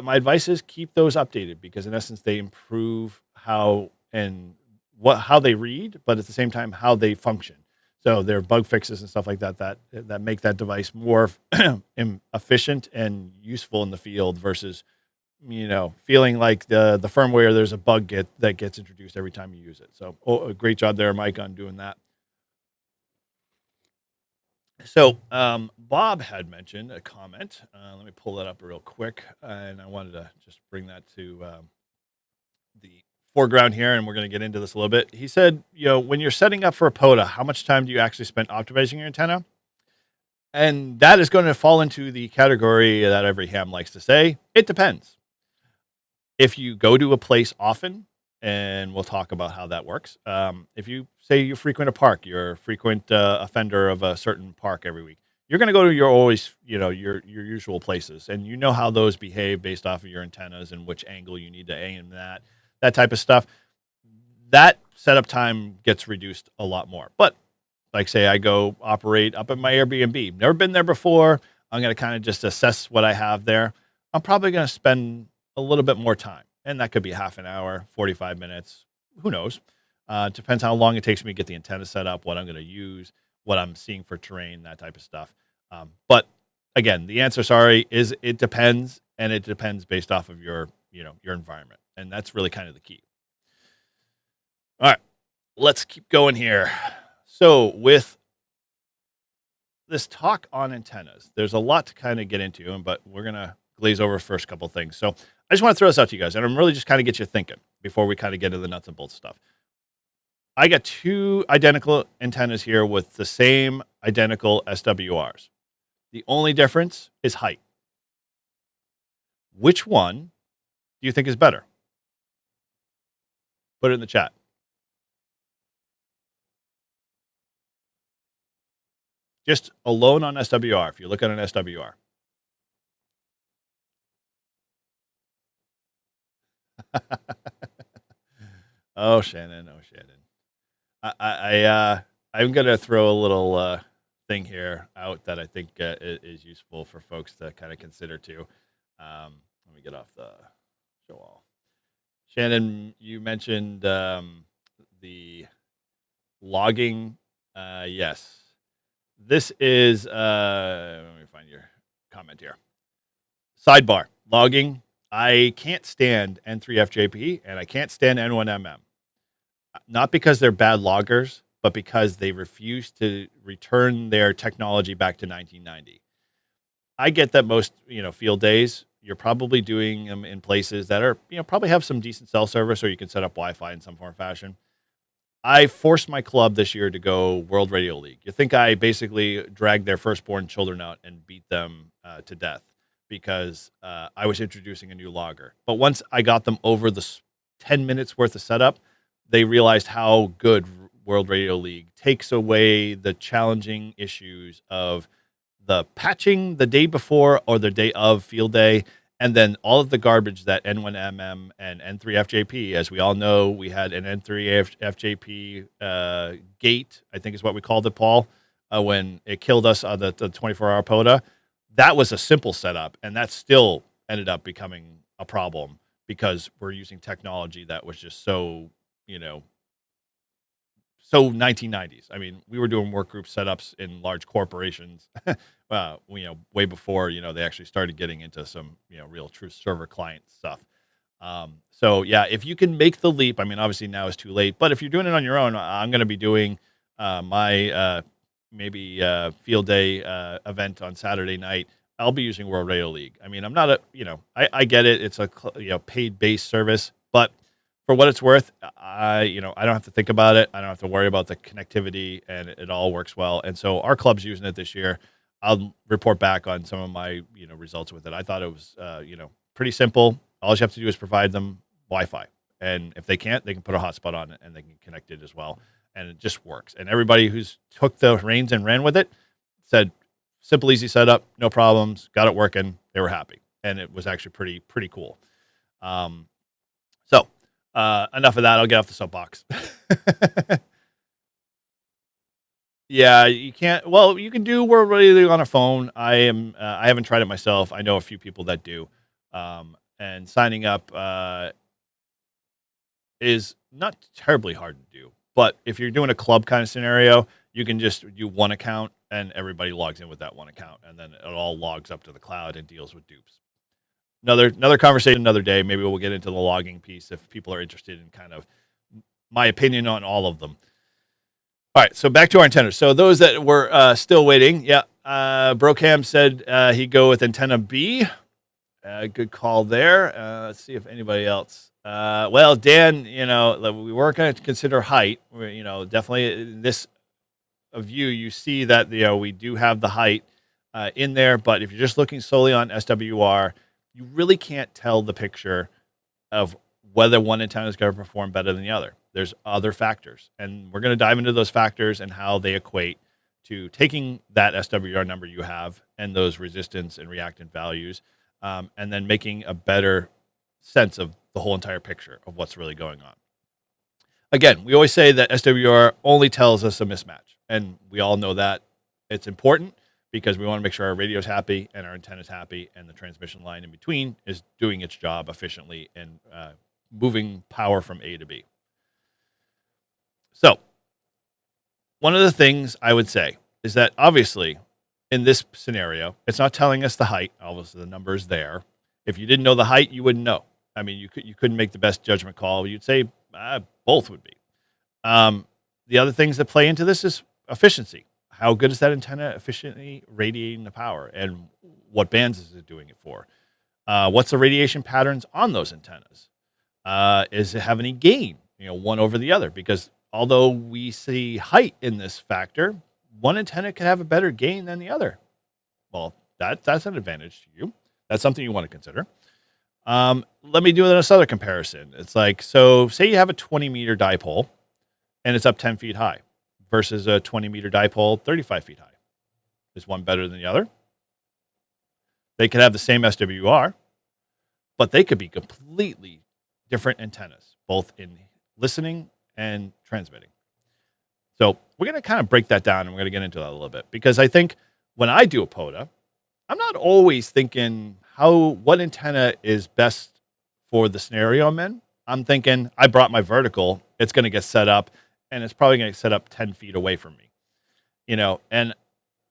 my advice is keep those updated because in essence they improve how they read, but at the same time how they function. So there are bug fixes and stuff like that make that device more efficient and useful in the field versus feeling like the firmware there's a bug that gets introduced every time you use it. So a great job there, Mike, on doing that. So Bob had mentioned a comment. Let me pull that up real quick, and I wanted to just bring that to the foreground here, and we're going to get into this a little bit. He said, when you're setting up for a POTA, how much time do you actually spend optimizing your antenna? And that is going to fall into the category that every ham likes to say. It depends. If you go to a place often, and we'll talk about how that works. If you say you frequent a park, you're a frequent offender of a certain park every week, you're going to go to your always, your usual places, and you know how those behave based off of your antennas and which angle you need to aim that type of stuff. That setup time gets reduced a lot more. But like say I go operate up at my Airbnb, never been there before. I'm going to kind of just assess what I have there. I'm probably going to spend a little bit more time. And that could be half an hour, 45 minutes. Who knows? Depends how long it takes me to get the antenna set up, what I'm going to use, what I'm seeing for terrain, that type of stuff. But again, the answer, sorry, is it depends. And it depends based off of your environment. And that's really kind of the key. All right, let's keep going here. So with this talk on antennas, there's a lot to kind of get into, but we're going to glaze over first couple things. So I just want to throw this out to you guys, and I'm really just kind of get you thinking before we kind of get into the nuts and bolts stuff. I got two identical antennas here with the same identical SWRs. The only difference is height. Which one do you think is better? Put it in the chat. Just alone on SWR, if you look at an SWR. Oh, Shannon. I'm gonna throw a little thing here out that I think is useful for folks to kind of consider too. Let me get off the show all. Shannon, you mentioned the logging. Yes, this is. Let me find your comment here. Sidebar: logging. I can't stand N3FJP and I can't stand N1MM. Not because they're bad loggers, but because they refuse to return their technology back to 1990. I get that most, field days, you're probably doing them in places that are, probably have some decent cell service or you can set up Wi-Fi in some form or fashion. I forced my club this year to go World Radio League. You think I basically dragged their firstborn children out and beat them to death because I was introducing a new logger. But once I got them over the 10 minutes worth of setup, they realized how good World Radio League takes away the challenging issues of the patching the day before or the day of field day, and then all of the garbage that N1MM and N3FJP, as we all know, we had an N3FJP gate, I think is what we called it, Paul, when it killed us on the 24-hour POTA. That was a simple setup, and that still ended up becoming a problem because we're using technology that was just so 1990s. I mean, we were doing work group setups in large corporations, way before, they actually started getting into some, real true server client stuff. So yeah, if you can make the leap, I mean, obviously now is too late, but if you're doing it on your own, I'm going to be doing my maybe field day event on Saturday night. I'll be using World Radio League. I mean, I'm not I get it. It's a paid based service, but for what it's worth, I don't have to think about it. I don't have to worry about the connectivity, and it all works well. And so our club's using it this year. I'll report back on some of my, results with it. I thought it was, pretty simple. All you have to do is provide them Wi-Fi. And if they can't, they can put a hotspot on it and they can connect it as well. And it just works. And everybody who's took the reins and ran with it said, simple, easy setup, no problems, got it working. They were happy. And it was actually pretty cool. So enough of that. I'll get off the soapbox. Yeah, you can't. Well, you can do World Radio League on a phone. I haven't tried it myself. I know a few people that do. And signing up is not terribly hard to do. But if you're doing a club kind of scenario, you can just do one account and everybody logs in with that one account, and then it all logs up to the cloud and deals with dupes. Another conversation another day. Maybe we'll get into the logging piece if people are interested in kind of my opinion on all of them. All right, so back to our antennas. So those that were still waiting, yeah, Brocam said he'd go with antenna B. Good call there. Let's see if anybody else. Well, Dan, we weren't going to consider height. Definitely in this view, you see that we do have the height in there, but if you're just looking solely on SWR, you really can't tell the picture of whether one antenna is going to perform better than the other. There's other factors, and we're going to dive into those factors and how they equate to taking that SWR number you have and those resistance and reactant values, and then making a better sense of the whole entire picture of what's really going on. Again, we always say that SWR only tells us a mismatch, and we all know that it's important because we want to make sure our radio is happy and our antenna is happy and the transmission line in between is doing its job efficiently and moving power from A to B. So one of the things I would say is that obviously in this scenario, it's not telling us the height. Obviously the number is there. If you didn't know the height, you wouldn't know. I mean, you couldn't make the best judgment call. You'd say both would be. The other things that play into this is efficiency. How good is that antenna efficiently radiating the power, and what bands is it doing it for? What's the radiation patterns on those antennas? Is it have any gain, one over the other? Because although we see height in this factor, one antenna could have a better gain than the other. Well, that's an advantage to you. That's something you want to consider. Let me do this other comparison. It's like, so say you have a 20-meter dipole and it's up 10 feet high versus a 20-meter dipole 35 feet high. Is one better than the other? They could have the same SWR, but they could be completely different antennas, both in listening and transmitting. So we're going to kind of break that down, and we're going to get into that a little bit, because I think when I do a POTA, I'm not always thinking what antenna is best for the scenario I'm in. I'm thinking I brought my vertical, it's going to get set up, and it's probably going to get set up 10 feet away from me, and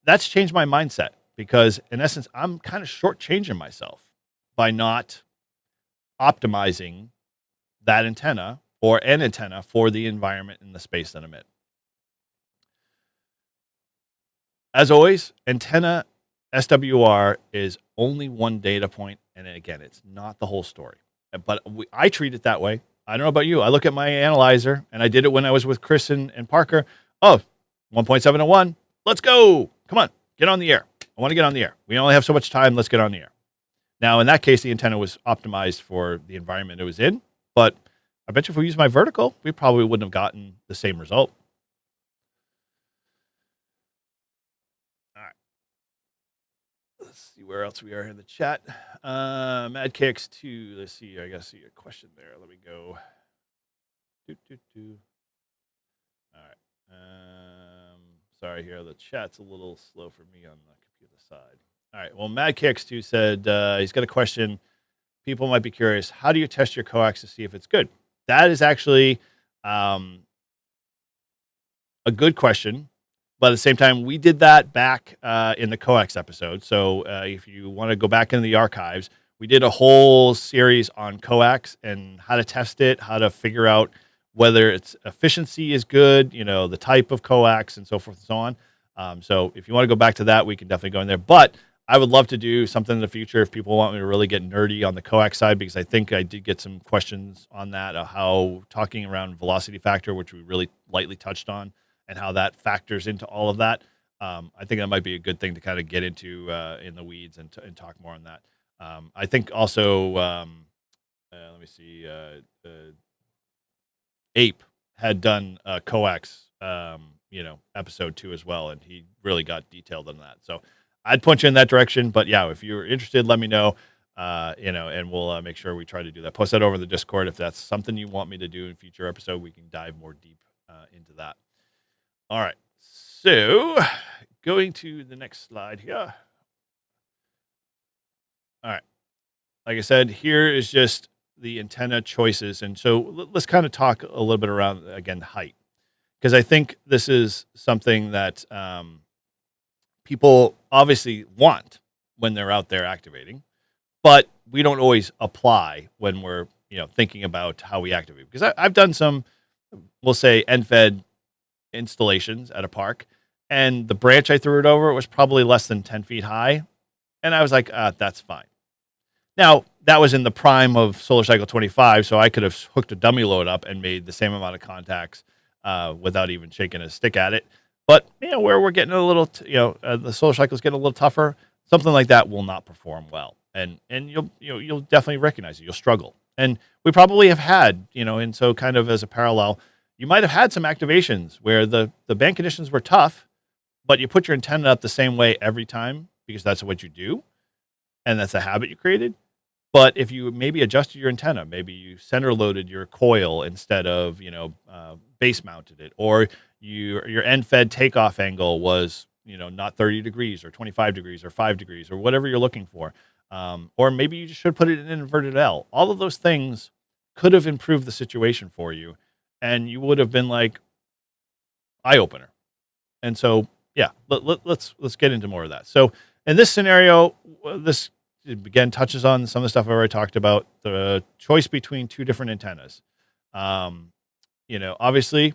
that's changed my mindset, because in essence, I'm kind of shortchanging myself by not optimizing that antenna or an antenna for the environment and the space that I'm in. As always, antenna SWR is only one data point, and again, it's not the whole story. But I treat it that way. I don't know about you. I look at my analyzer, and I did it when I was with Chris and Parker. Oh, 1.701. Let's go. Come on, get on the air. I want to get on the air. We only have so much time. Let's get on the air. Now, in that case, the antenna was optimized for the environment it was in, but I bet you if we used my vertical, we probably wouldn't have gotten the same result. All right. Let's see where else we are in the chat. MadKX2. Let's see. I got to see a question there. Let me go. All right. Sorry here. The chat's a little slow for me on the computer side. All right. Well, MadKX2 said he's got a question. People might be curious. How do you test your coax to see if it's good? That is actually a good question. But at the same time, we did that back in the coax episode. So if you want to go back into the archives, we did a whole series on coax and how to test it, how to figure out whether its efficiency is good, the type of coax and so forth and so on. So if you want to go back to that, we can definitely go in there. But I would love to do something in the future if people want me to really get nerdy on the coax side, because I think I did get some questions on that, how talking around velocity factor, which we really lightly touched on, and how that factors into all of that. I think that might be a good thing to kind of get into in the weeds and talk more on that. I think also, let me see, Ape had done a coax, episode 2 as well, and he really got detailed on that. So I'd point you in that direction. But yeah, if you're interested, let me know, and we'll make sure we try to do that. Post that over in the Discord. If that's something you want me to do in a future episode, we can dive more deep into that. All right. So going to the next slide here. All right. Like I said, here is just the antenna choices. And so let's kind of talk a little bit around, again, height, because I think this is something that people obviously want when they're out there activating, but we don't always apply when we're, thinking about how we activate. Because I've done some, we'll say, end-fed installations at a park, and the branch I threw it over was probably less than 10 feet high. And I was like, that's fine. Now, that was in the prime of Solar Cycle 25, so I could have hooked a dummy load up and made the same amount of contacts without even shaking a stick at it. But, where we're getting a little, the Solar Cycle is getting a little tougher, something like that will not perform well. And you'll definitely recognize it. You'll struggle. And we probably have had, and so kind of as a parallel, you might have had some activations where the band conditions were tough, but you put your antenna up the same way every time because that's what you do. And that's a habit you created. But if you maybe adjusted your antenna, maybe you center loaded your coil instead of, base mounted it, or your end fed takeoff angle was, not 30 degrees or 25 degrees or 5 degrees or whatever you're looking for. Or maybe you just should put it in an inverted L. All of those things could have improved the situation for you, and you would have been like eye opener. And so, yeah, let's get into more of that. So in this scenario, this again touches on some of the stuff I already talked about. The choice between two different antennas. Obviously,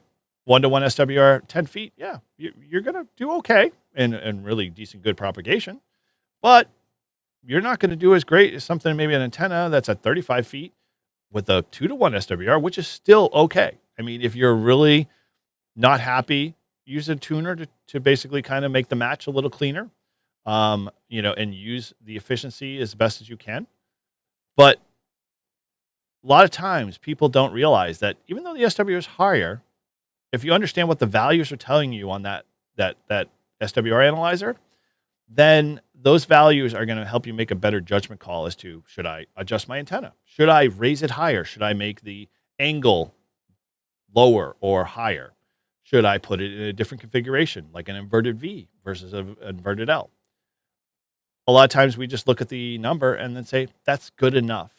1-to-1 SWR, 10 feet. Yeah, you're gonna do okay and really decent, good propagation, but you're not going to do as great as something, maybe an antenna that's at 35 feet with a 2-to-1 SWR, which is still okay. I mean, if you're really not happy, use a tuner to basically kind of make the match a little cleaner, and use the efficiency as best as you can. But a lot of times people don't realize that even though the SWR is higher, if you understand what the values are telling you on that SWR analyzer, then those values are going to help you make a better judgment call as to, should I adjust my antenna? Should I raise it higher? Should I make the angle lower or higher? Should I put it in a different configuration, like an inverted V versus an inverted L? A lot of times we just look at the number and then say, that's good enough.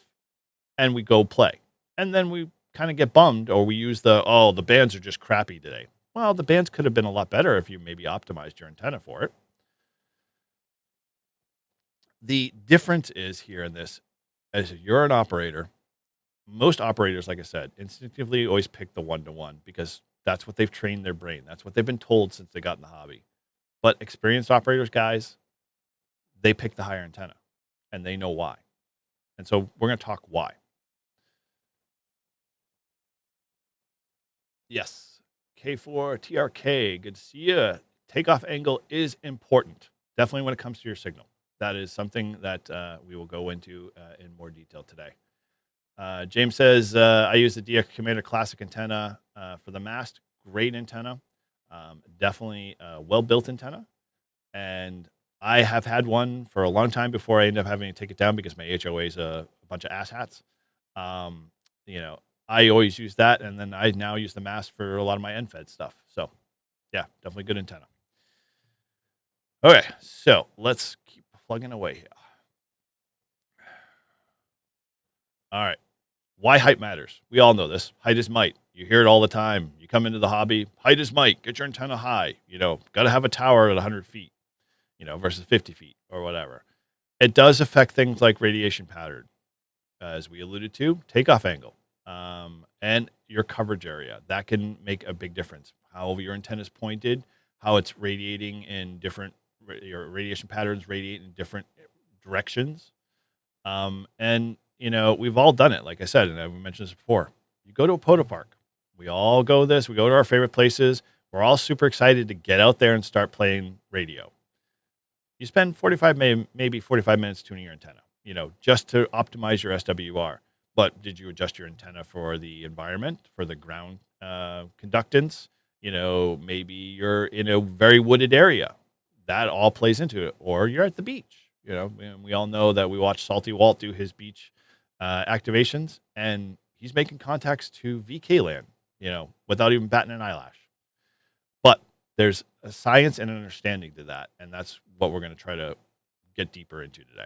And we go play. And then we kind of get bummed, or we use the bands are just crappy today. Well, the bands could have been a lot better if you maybe optimized your antenna for it. The difference is here in this, as you're an operator, most operators, like I said, instinctively always pick the 1-to-1 because that's what they've trained their brain. That's what they've been told since they got in the hobby. But experienced operators, guys, they pick the higher antenna and they know why. And so we're going to talk why. Yes. K4 TRK, good to see you. Takeoff angle is important, definitely when it comes to your signal. That is something that we will go into in more detail today. James says, I use the DX Commander Classic antenna for the mast. Great antenna. Definitely a well-built antenna. And I have had one for a long time before I ended up having to take it down because my HOA is a bunch of asshats. I always use that, and then I now use the mast for a lot of my end-fed stuff. So, yeah, definitely good antenna. Okay, so let's keep plugging away here. All right. Why height matters. We all know this. Height is might. You hear it all the time. You come into the hobby, height is might. Get your antenna high. Got to have a tower at 100 feet, versus 50 feet or whatever. It does affect things like radiation pattern, as we alluded to, takeoff angle, and your coverage area. That can make a big difference. How your antenna is pointed, how it's radiating in different, your radiation patterns radiate in different directions. And we've all done it. Like I said, and I mentioned this before, you go to a POTA park. We all go this. We go to our favorite places. We're all super excited to get out there and start playing radio. You spend 45 minutes tuning your antenna, just to optimize your SWR. But did you adjust your antenna for the environment, for the ground conductance? Maybe you're in a very wooded area. That all plays into it. Or you're at the beach. And we all know that we watched Salty Walt do his beach activations, and he's making contacts to VK land, without even batting an eyelash. But there's a science and an understanding to that, and that's what we're going to try to get deeper into today.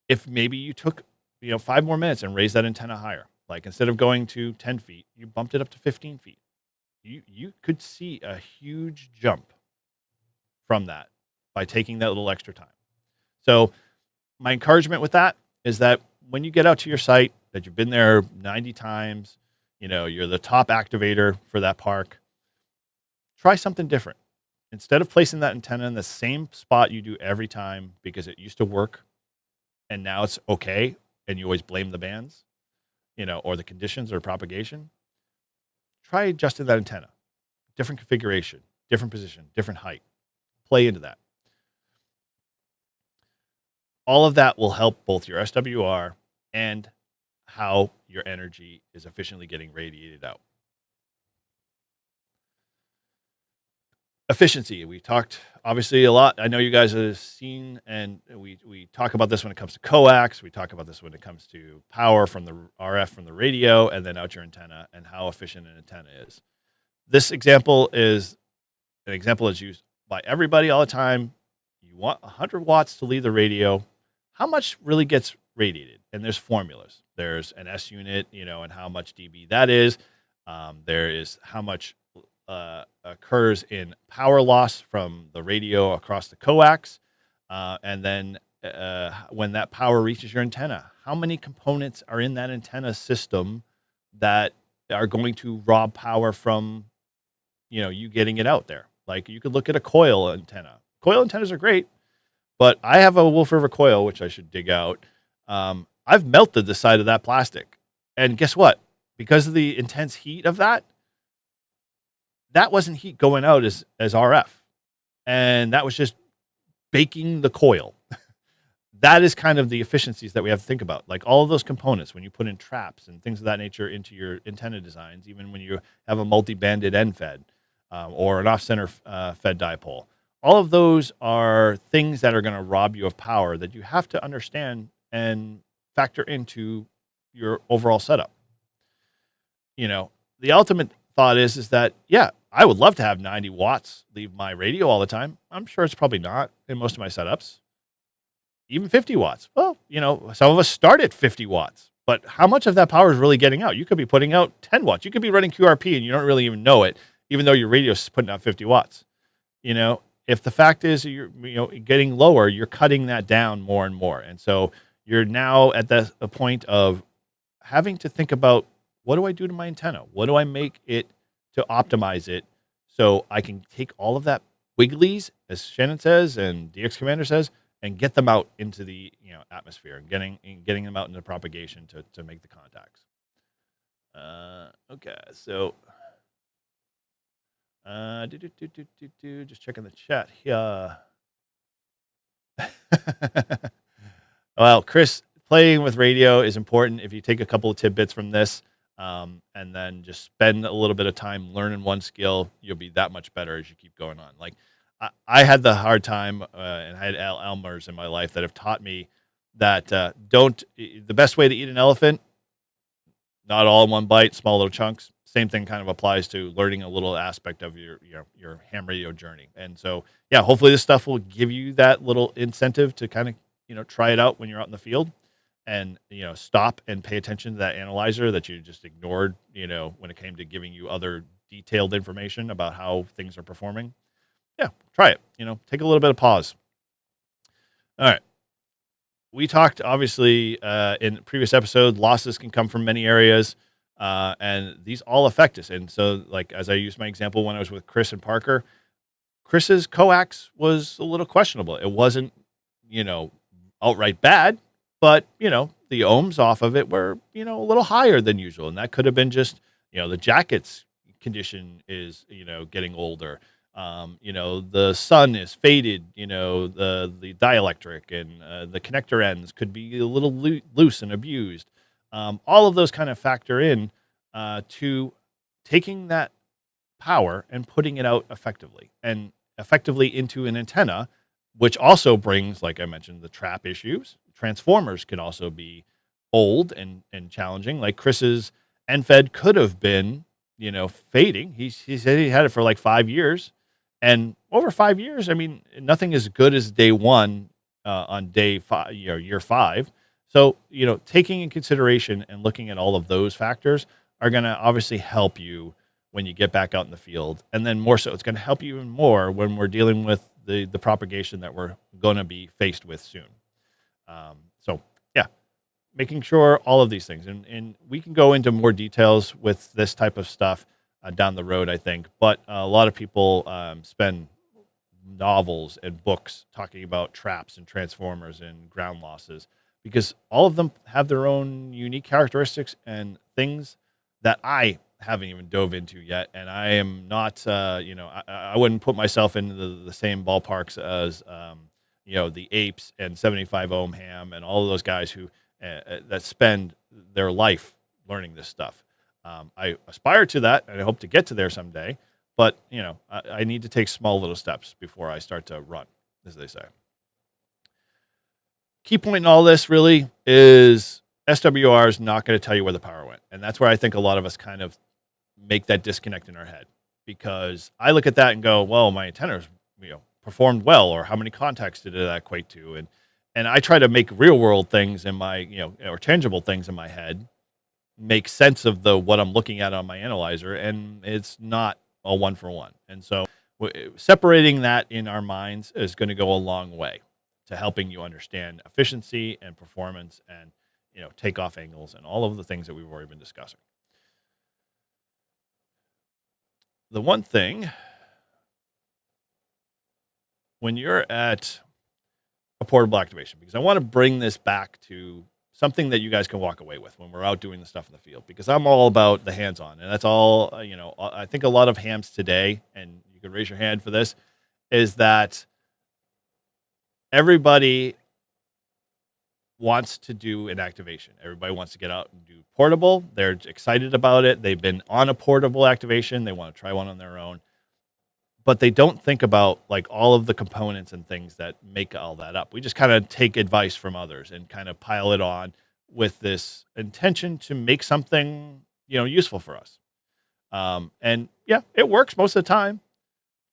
If maybe you took 5 more minutes and raised that antenna higher, like instead of going to 10 feet, you bumped it up to 15 feet. You could see a huge jump from that by taking that little extra time. So my encouragement with that is that when you get out to your site, that you've been there 90 times, you're the top activator for that park. Try something different. Instead of placing that antenna in the same spot you do every time because it used to work and now it's okay, and you always blame the bands, or the conditions or propagation, try adjusting that antenna. Different configuration, different position, different height. Play into that. All of that will help both your SWR and how your energy is efficiently getting radiated out. Efficiency. We talked obviously a lot. I know you guys have seen, and we talk about this when it comes to coax. We talk about this when it comes to power from the RF from the radio and then out your antenna and how efficient an antenna is. This example is an example that's used by everybody all the time. You want 100 watts to leave the radio. How much really gets radiated? And there's formulas. There's an S unit, and how much dB that is. There is how much occurs in power loss from the radio across the coax. And then when that power reaches your antenna, how many components are in that antenna system that are going to rob power from, you getting it out there? Like you could look at a coil antenna. Coil antennas are great, but I have a Wolf River coil, which I should dig out. I've melted the side of that plastic. And guess what? Because of the intense heat of that wasn't heat going out as RF. And that was just baking the coil. That is kind of the efficiencies that we have to think about. Like all of those components, when you put in traps and things of that nature into your antenna designs, even when you have a multi-banded end fed or an off-center fed dipole, all of those are things that are going to rob you of power that you have to understand and factor into your overall setup. The ultimate thought is that, yeah, I would love to have 90 watts leave my radio all the time. I'm sure it's probably not in most of my setups. Even 50 watts. Well, some of us start at 50 watts, but how much of that power is really getting out? You could be putting out 10 watts. You could be running QRP and you don't really even know it, even though your radio is putting out 50 watts. If the fact is you're getting lower, you're cutting that down more and more. And so you're now at the point of having to think about, what do I do to my antenna? What do I make it to optimize it so I can take all of that wigglies, as Shannon says and DX Commander says, and get them out into the atmosphere and getting them out into propagation to make the contacts. Okay, so just checking the chat here. Well, Chris, playing with radio is important. If you take a couple of tidbits from this, and then just spend a little bit of time learning one skill, you'll be that much better as you keep going on. Like I had the hard time, and I had Elmers in my life that have taught me that the best way to eat an elephant, not all in one bite, small little chunks. Same thing kind of applies to learning a little aspect of your ham radio journey. And so, yeah, hopefully this stuff will give you that little incentive to kind of, try it out when you're out in the field and, stop and pay attention to that analyzer that you just ignored, when it came to giving you other detailed information about how things are performing. Yeah, try it, take a little bit of pause. All right. We talked, obviously, in previous episode, losses can come from many areas, and these all affect us. And so, like, as I used my example when I was with Chris and Parker, Chris's coax was a little questionable. It wasn't, outright bad, but, the ohms off of it were, a little higher than usual. And that could have been just, the jacket's condition is, getting older. The sun is faded, the dielectric and the connector ends could be a little loose and abused. All of those kind of factor in to taking that power and putting it out effectively into an antenna, which also brings, like I mentioned, the trap issues. Transformers can also be old and challenging. Like Chris's NFED could have been, fading. He said he had it for like 5 years. And over 5 years, I mean, nothing is good as day one on day 5, year 5. So, taking in consideration and looking at all of those factors are going to obviously help you when you get back out in the field. And then more so, it's going to help you even more when we're dealing with the propagation that we're going to be faced with soon. So, yeah, making sure all of these things, and we can go into more details with this type of stuff down the road, I think. But a lot of people spend novels and books talking about traps and transformers and ground losses because all of them have their own unique characteristics and things that I haven't even dove into yet. And I am not, I wouldn't put myself in the same ballparks as, the apes and 75 ohm ham and all of those guys who that spend their life learning this stuff. I aspire to that and I hope to get to there someday. But, I need to take small little steps before I start to run, as they say. Key point in all this really is SWR is not going to tell you where the power went. And that's where I think a lot of us kind of make that disconnect in our head. Because I look at that and go, well, my antennas, performed well, or how many contacts did it equate to? And I try to make real world things in my, or tangible things in my head make sense of what I'm looking at on my analyzer. And it's not a 1-for-1. And so separating that in our minds is going to go a long way to helping you understand efficiency and performance and, takeoff angles and all of the things that we've already been discussing. The one thing, when you're at a portable activation, because I want to bring this back to something that you guys can walk away with when we're out doing the stuff in the field, because I'm all about the hands-on, and that's all, I think a lot of hams today, and you can raise your hand for this, is that everybody wants to do an activation. Everybody wants to get out and do portable. They're excited about it. They've been on a portable activation. They want to try one on their own, but they don't think about like all of the components and things that make all that up. We just kind of take advice from others and kind of pile it on with this intention to make something, useful for us. And yeah, it works most of the time.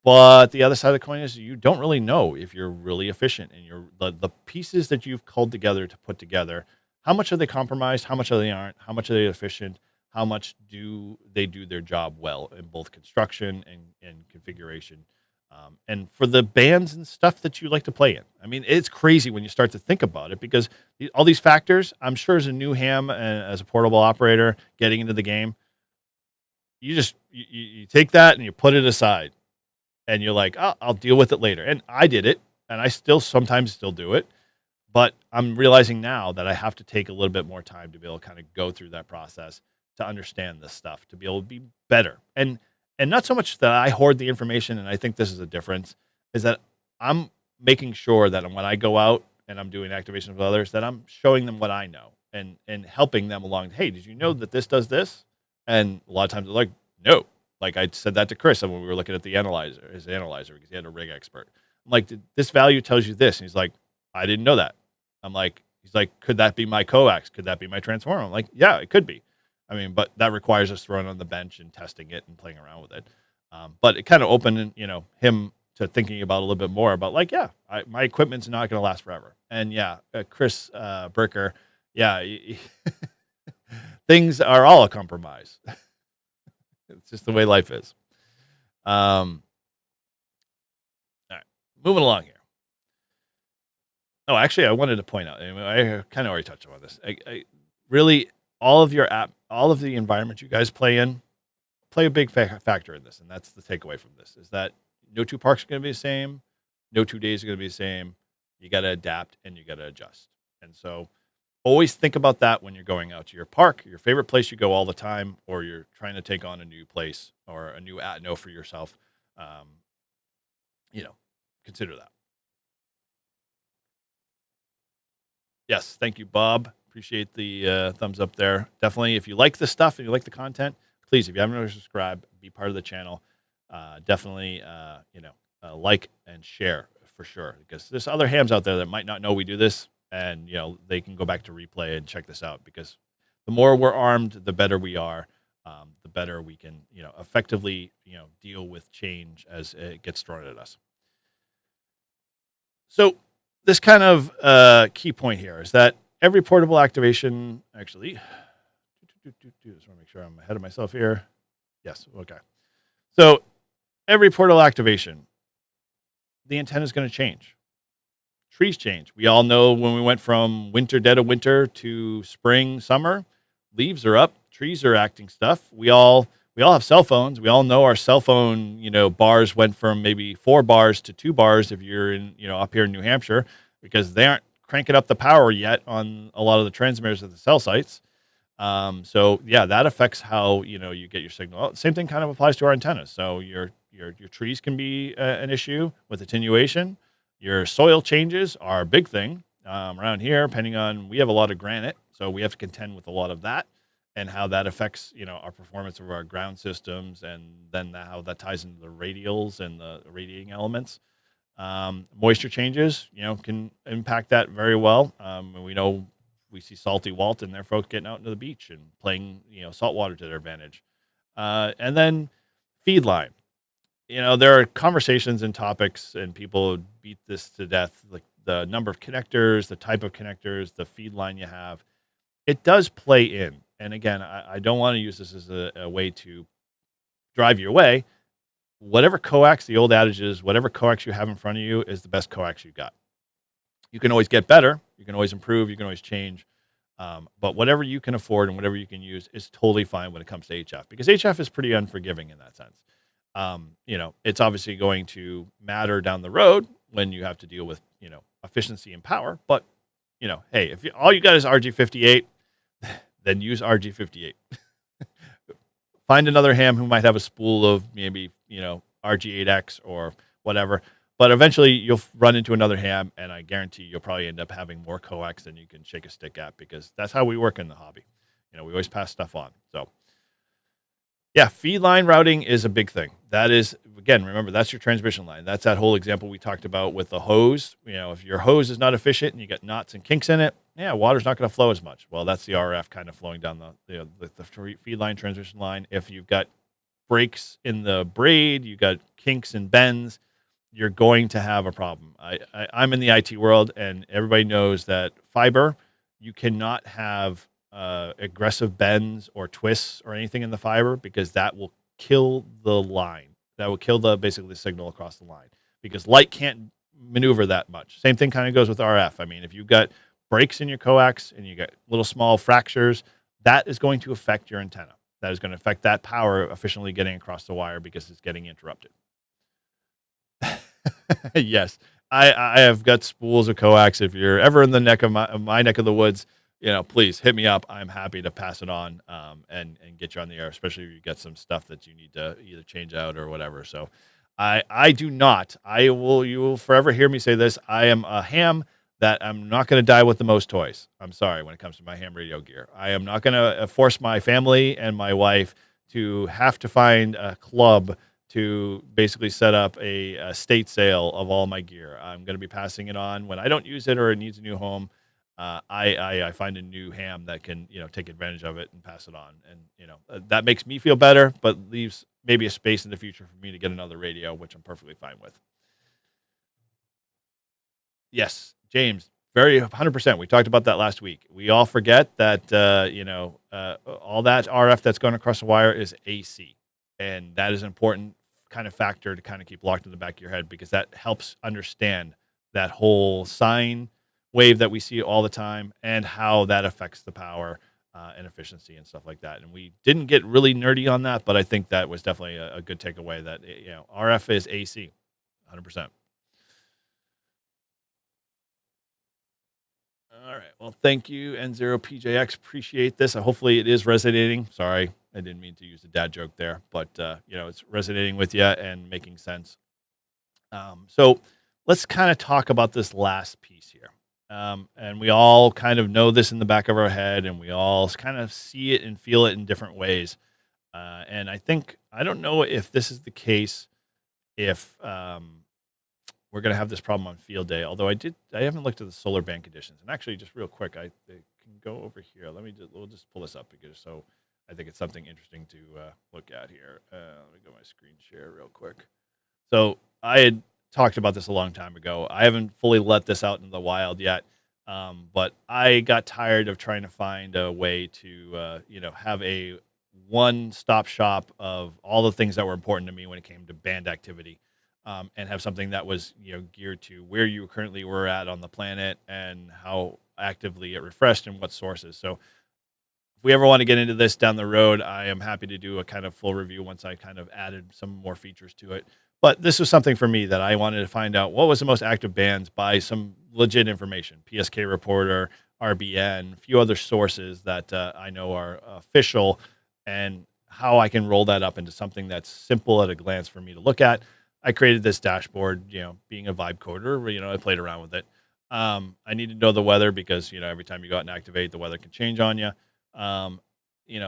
But the other side of the coin is you don't really know if you're really efficient and the pieces that you've culled together to put together, how much are they compromised? How much are they aren't? How much are they efficient? How much do they do their job well in both construction and configuration? And for the bands and stuff that you like to play in. I mean, it's crazy when you start to think about it because all these factors, I'm sure as a new ham and as a portable operator getting into the game, you take that and you put it aside. And you're like, oh, I'll deal with it later. And I did it, and I sometimes still do it. But I'm realizing now that I have to take a little bit more time to be able to kind of go through that process to understand this stuff, to be able to be better. And not so much that I hoard the information, and I think this is a difference, is that I'm making sure that when I go out and I'm doing activations with others, that I'm showing them what I know and helping them along. Hey, did you know that this does this? And a lot of times they're like, no. Like I said that to Chris when we were looking at his analyzer, because he had a rig expert. I'm like, this value tells you this. And he's like, I didn't know that. He's like, could that be my coax? Could that be my transformer? I'm like, yeah, it could be. I mean, but that requires us throwing on the bench and testing it and playing around with it. But it kind of opened, him to thinking about a little bit more about like, yeah, my equipment's not going to last forever. And yeah, Chris Bricker, yeah, things are all a compromise. It's just the way life is. All right, moving along here. Oh, actually, I wanted to point out. I kind of already touched on this. Really, all of the environment you guys play in, play a big factor in this, and that's the takeaway from this: is that no two parks are going to be the same, no 2 days are going to be the same. You got to adapt and you got to adjust, and so. Always think about that when you're going out to your park, your favorite place you go all the time, or you're trying to take on a new place or a new atno for yourself. Consider that. Yes, thank you, Bob. Appreciate the thumbs up there. Definitely, if you like the stuff and you like the content, please, if you haven't already subscribed, be part of the channel. Definitely, like and share for sure, because there's other hams out there that might not know we do this. And, they can go back to replay and check this out, because the more we're armed, the better we are, the better we can, effectively, deal with change as it gets thrown at us. So this kind of key point here is that every portable activation, actually, just want to make sure I'm ahead of myself here. Yes. Okay. So every portable activation, the antenna is going to change. trees change. We all know when we went from winter, dead of winter, to spring, summer, leaves are up, trees are acting stuff. We all have cell phones. We all know our cell phone, bars went from maybe 4 bars to 2 bars if you're in, up here in New Hampshire, because they aren't cranking up the power yet on a lot of the transmitters at the cell sites. So yeah, that affects how you get your signal. Same thing kind of applies to our antennas. So your trees can be an issue with attenuation. Your soil changes are a big thing around here. Depending on, we have a lot of granite, so we have to contend with a lot of that, and how that affects our performance of our ground systems, and then how that ties into the radials and the radiating elements. Moisture changes, can impact that very well. And we know we see salty Walt and their folks getting out into the beach and playing, salt water to their advantage. And then feed line. There are conversations and topics, and people beat this to death, like the number of connectors, the type of connectors, the feed line you have. It does play in. And again, I don't want to use this as a way to drive you away. Whatever coax, the old adage is, whatever coax you have in front of you is the best coax you got. You can always get better. You can always improve. You can always change. But whatever you can afford and whatever you can use is totally fine when it comes to HF, because HF is pretty unforgiving in that sense. It's obviously going to matter down the road when you have to deal with, efficiency and power. But, hey, if all you got is RG58, then use RG58. Find another ham who might have a spool of maybe, RG8X or whatever. But eventually you'll run into another ham, and I guarantee you'll probably end up having more coax than you can shake a stick at, because that's how we work in the hobby. We always pass stuff on. So, yeah, feed line routing is a big thing. That is, again, remember, that's your transmission line. That's that whole example we talked about with the hose. If your hose is not efficient and you got knots and kinks in it, water's not going to flow as much. Well, that's the RF kind of flowing down the feed line, transmission line. If you've got breaks in the braid, you got kinks and bends, you're going to have a problem. I'm in the IT world, and everybody knows that fiber, you cannot have aggressive bends or twists or anything in the fiber, because that will kill the line. That will kill basically the signal across the line, because light can't maneuver that much. Same thing kind of goes with RF. I mean, if you've got breaks in your coax and you got little small fractures, that is going to affect your antenna. That is going to affect that power efficiently getting across the wire, because it's getting interrupted. Yes, I have got spools of coax. If you're ever in the neck of my neck of the woods, please hit me up. I'm happy to pass it on and get you on the air, especially if you get some stuff that you need to either change out or whatever. So I do not. You will forever hear me say this. I am a ham that I'm not going to die with the most toys. I'm sorry when it comes to my ham radio gear. I am not going to force my family and my wife to have to find a club to basically set up a estate sale of all my gear. I'm going to be passing it on when I don't use it or it needs a new home. I find a new ham that can, take advantage of it and pass it on. And, that makes me feel better, but leaves maybe a space in the future for me to get another radio, which I'm perfectly fine with. Yes, James, very 100%. We talked about that last week. We all forget that, all that RF that's going across the wire is AC. And that is an important kind of factor to kind of keep locked in the back of your head, because that helps understand that whole sine wave that we see all the time and how that affects the power and efficiency and stuff like that. And we didn't get really nerdy on that, but I think that was definitely a good takeaway, that, RF is AC, 100%. All right. Well, thank you, N0PJX. Appreciate this. Hopefully it is resonating. Sorry, I didn't mean to use a dad joke there, but, it's resonating with you and making sense. So let's kind of talk about this last piece here. And we all kind of know this in the back of our head, and we all kind of see it and feel it in different ways. And I don't know if this is the case, if we're going to have this problem on field day, although I haven't looked at the solar band conditions. And actually, just real quick, I can go over here. We'll just pull this up, because I think it's something interesting to look at here. Let me go my screen share real quick. So I had talked about this a long time ago. I haven't fully let this out in the wild yet, but I got tired of trying to find a way to, have a one-stop shop of all the things that were important to me when it came to band activity. and have something that was geared to where you currently were at on the planet and how actively it refreshed and what sources. So if we ever want to get into this down the road, I am happy to do a kind of full review once I kind of added some more features to it. But this was something for me that I wanted to find out what was the most active bands by some legit information, PSK Reporter, RBN, a few other sources that I know are official, and how I can roll that up into something that's simple at a glance for me to look at. I created this dashboard, being a vibe coder, I played around with it. I need to know the weather because, every time you go out and activate, the weather can change on you. Um,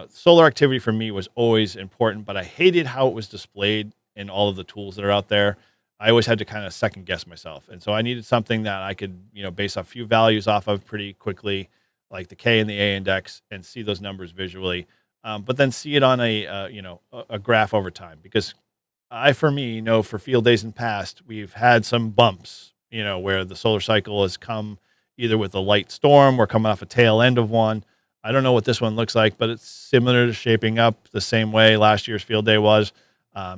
solar activity for me was always important, but I hated how it was displayed in all of the tools that are out there. I always had to kind of second guess myself. And so I needed something that I could, base a few values off of pretty quickly, like the K and the A index, and see those numbers visually. But then see it on a graph over time, because for me, know for field days in the past, we've had some bumps, where the solar cycle has come either with a light storm or coming off a tail end of one. I don't know what this one looks like, but it's similar to shaping up the same way last year's field day was.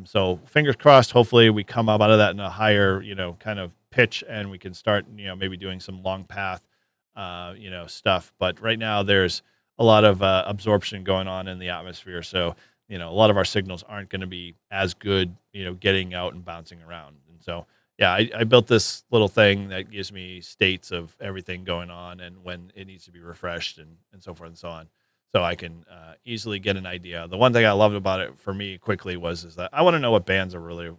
So fingers crossed, hopefully we come up out of that in a higher, kind of pitch, and we can start, maybe doing some long path, stuff. But right now there's a lot of absorption going on in the atmosphere. So, a lot of our signals aren't going to be as good, getting out and bouncing around. And so, yeah, I built this little thing that gives me states of everything going on and when it needs to be refreshed and so forth and so on. So I can easily get an idea. The one thing I loved about it for me quickly is that I want to know what bands are really,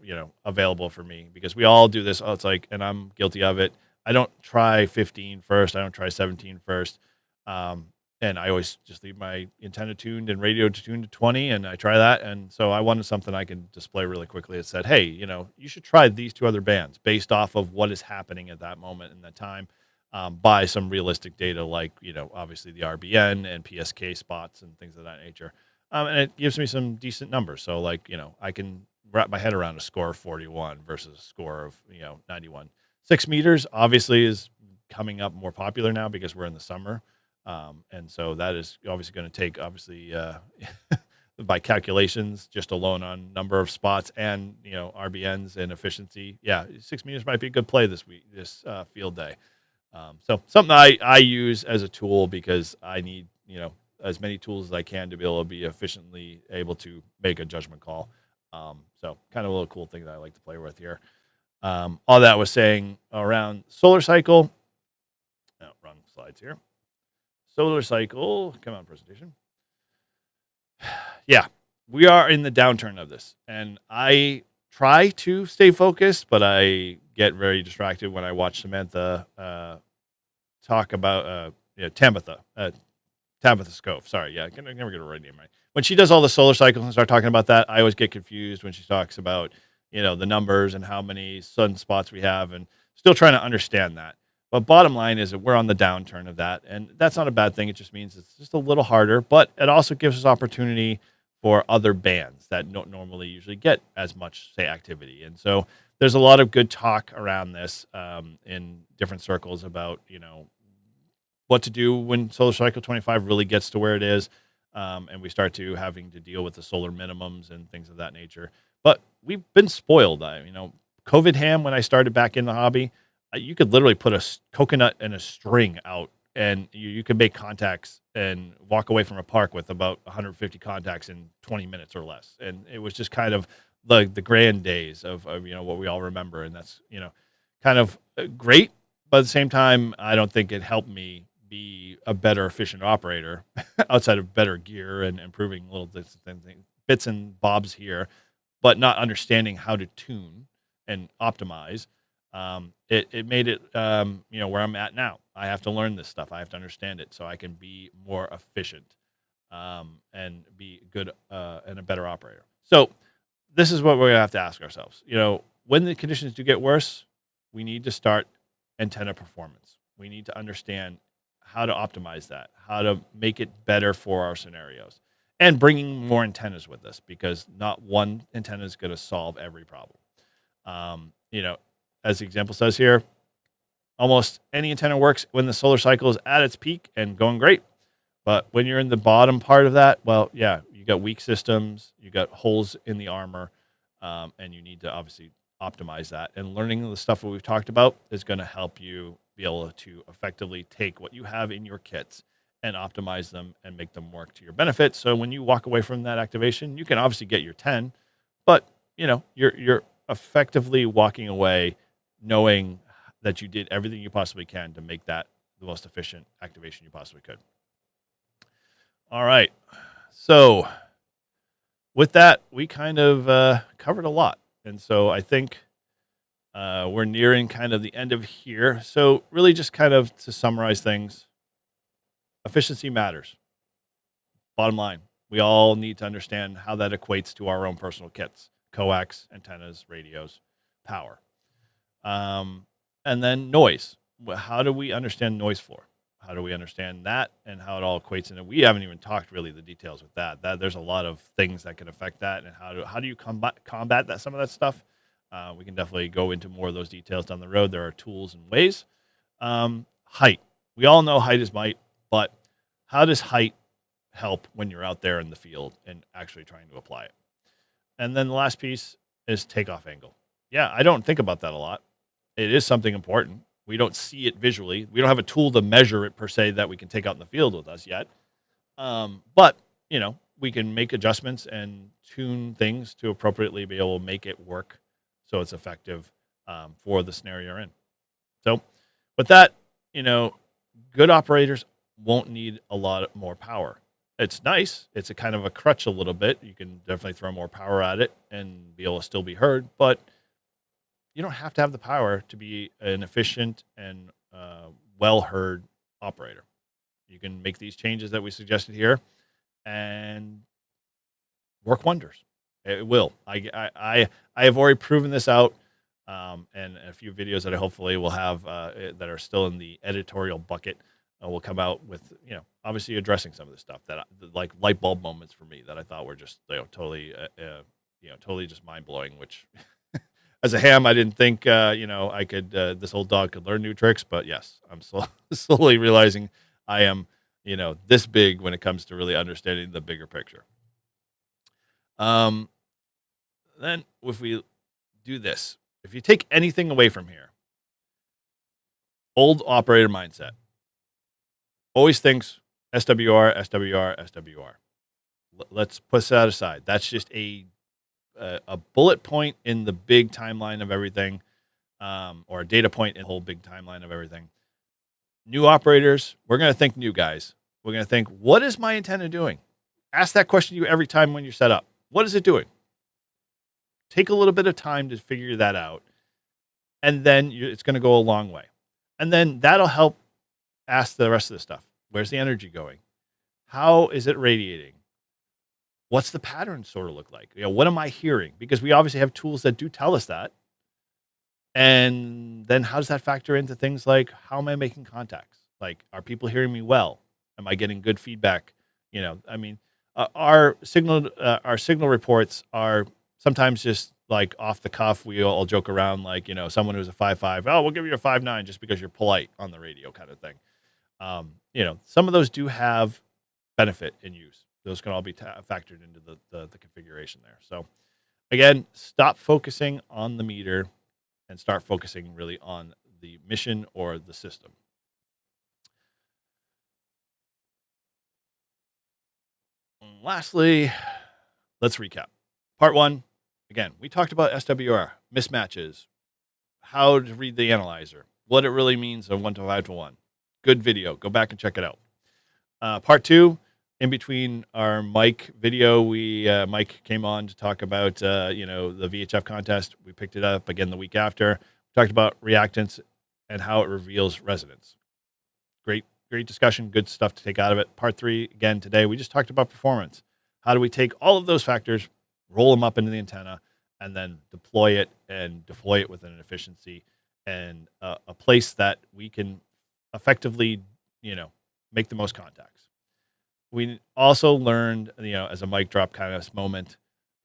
available for me, because we all do this. Oh, it's like, and I'm guilty of it. I don't try 15 first. I don't try 17 first. And I always just leave my antenna tuned and radio tuned to 20, and I try that. And so I wanted something I can display really quickly that said, hey, you should try these two other bands based off of what is happening at that moment in that time, by some realistic data, like, obviously the RBN and PSK spots and things of that nature. And it gives me some decent numbers. So, like, I can wrap my head around a score of 41 versus a score of, 91. 6 meters obviously is coming up more popular now because we're in the summer. And so that is obviously going to take, by calculations, just alone on number of spots and, RBNs and efficiency. Yeah, 6 meters might be a good play this field day. So something I use as a tool because I need, as many tools as I can to be able to be efficiently able to make a judgment call. So kind of a little cool thing that I like to play with here. All that was saying around solar cycle. Oh, wrong slides here. Solar cycle, come on, presentation. Yeah, we are in the downturn of this, and I try to stay focused, but I get very distracted when I watch Samantha talk about Tabitha Scove. Sorry, yeah, I can never get her right name right. When she does all the solar cycles and start talking about that, I always get confused when she talks about the numbers and how many sunspots we have, and still trying to understand that. But bottom line is that we're on the downturn of that, and that's not a bad thing. It just means it's just a little harder, but it also gives us opportunity for other bands that don't normally usually get as much, say, activity. And so there's a lot of good talk around this in different circles about, what to do when solar cycle 25 really gets to where it is, and we start to having to deal with the solar minimums and things of that nature. But we've been spoiled. COVID ham, when I started back in the hobby, you could literally put a coconut and a string out, and you could make contacts and walk away from a park with about 150 contacts in 20 minutes or less. And it was just kind of the grand days of what we all remember. And that's, kind of great. But at the same time, I don't think it helped me be a better efficient operator outside of better gear and improving little bits and bobs here, but not understanding how to tune and optimize. It made it, where I'm at now. I have to learn this stuff. I have to understand it so I can be more efficient, and be good, and a better operator. So this is what we're going to have to ask ourselves. When the conditions do get worse, we need to start antenna performance. We need to understand how to optimize that, how to make it better for our scenarios, and bringing more antennas with us, because not one antenna is going to solve every problem. As the example says here, almost any antenna works when the solar cycle is at its peak and going great. But when you're in the bottom part of that, well, yeah, you got weak systems, you got holes in the armor, and you need to obviously optimize that. And learning the stuff that we've talked about is going to help you be able to effectively take what you have in your kits and optimize them and make them work to your benefit. So when you walk away from that activation, you can obviously get your 10, but you're effectively walking away knowing that you did everything you possibly can to make that the most efficient activation you possibly could. All right. So with that, we kind of covered a lot. And so I think we're nearing kind of the end of here. So really just kind of to summarize things, efficiency matters. Bottom line, we all need to understand how that equates to our own personal kits, coax, antennas, radios, power. And then noise. How do we understand noise floor? How do we understand that and how it all equates? And we haven't even talked really the details with that. There's a lot of things that can affect that, and how do you combat that, some of that stuff? We can definitely go into more of those details down the road. There are tools and ways. Height. We all know height is might, but how does height help when you're out there in the field and actually trying to apply it? And then the last piece is takeoff angle. Yeah, I don't think about that a lot. It is something important. We don't see it visually. We don't have a tool to measure it per se that we can take out in the field with us yet. But, we can make adjustments and tune things to appropriately be able to make it work so it's effective for the scenario you're in. So with that, good operators won't need a lot more power. It's nice. It's a kind of a crutch a little bit. You can definitely throw more power at it and be able to still be heard, but you don't have to have the power to be an efficient and well-heard operator. You can make these changes that we suggested here and work wonders. It will. I have already proven this out, and a few videos that I hopefully will have that are still in the editorial bucket will come out with, obviously addressing some of this stuff that like light bulb moments for me that I thought were just totally just mind blowing, which. As a ham, I didn't think, I could, this old dog could learn new tricks, but yes, I'm slowly realizing I am, this big when it comes to really understanding the bigger picture. Then if we do this, if you take anything away from here, old operator mindset, always thinks SWR, SWR, SWR. Let's put that aside. That's just a bullet point in the big timeline of everything, or a data point in the whole big timeline of everything. New operators, we're going to think new guys. We're going to think, what is my antenna doing? Ask that question to you every time when you're set up. What is it doing? Take a little bit of time to figure that out, and then it's going to go a long way. And then that'll help ask the rest of the stuff. Where's the energy going? How is it radiating? What's the pattern sort of look like? What am I hearing? Because we obviously have tools that do tell us that. And then how does that factor into things like, how am I making contacts? Like, are people hearing me well? Am I getting good feedback? Our signal reports are sometimes just like off the cuff. We all joke around like, someone who's a 5.5, oh, we'll give you a 5.9 just because you're polite on the radio kind of thing. Some of those do have benefit in use. Those can all be factored into the configuration there. So again, stop focusing on the meter and start focusing really on the mission or the system. And lastly, let's recap. Part 1, again, we talked about SWR, mismatches, how to read the analyzer, what it really means of 1 to 5 to 1. Good video. Go back and check it out. Part 2, in between our Mike video, Mike came on to talk about the VHF contest. We picked it up again the week after. We talked about reactance and how it reveals resonance. Great discussion. Good stuff to take out of it. Part 3, again today, we just talked about performance. How do we take all of those factors, roll them up into the antenna, and then deploy it with an efficiency and a place that we can effectively, make the most contacts. We also learned, as a mic drop kind of moment,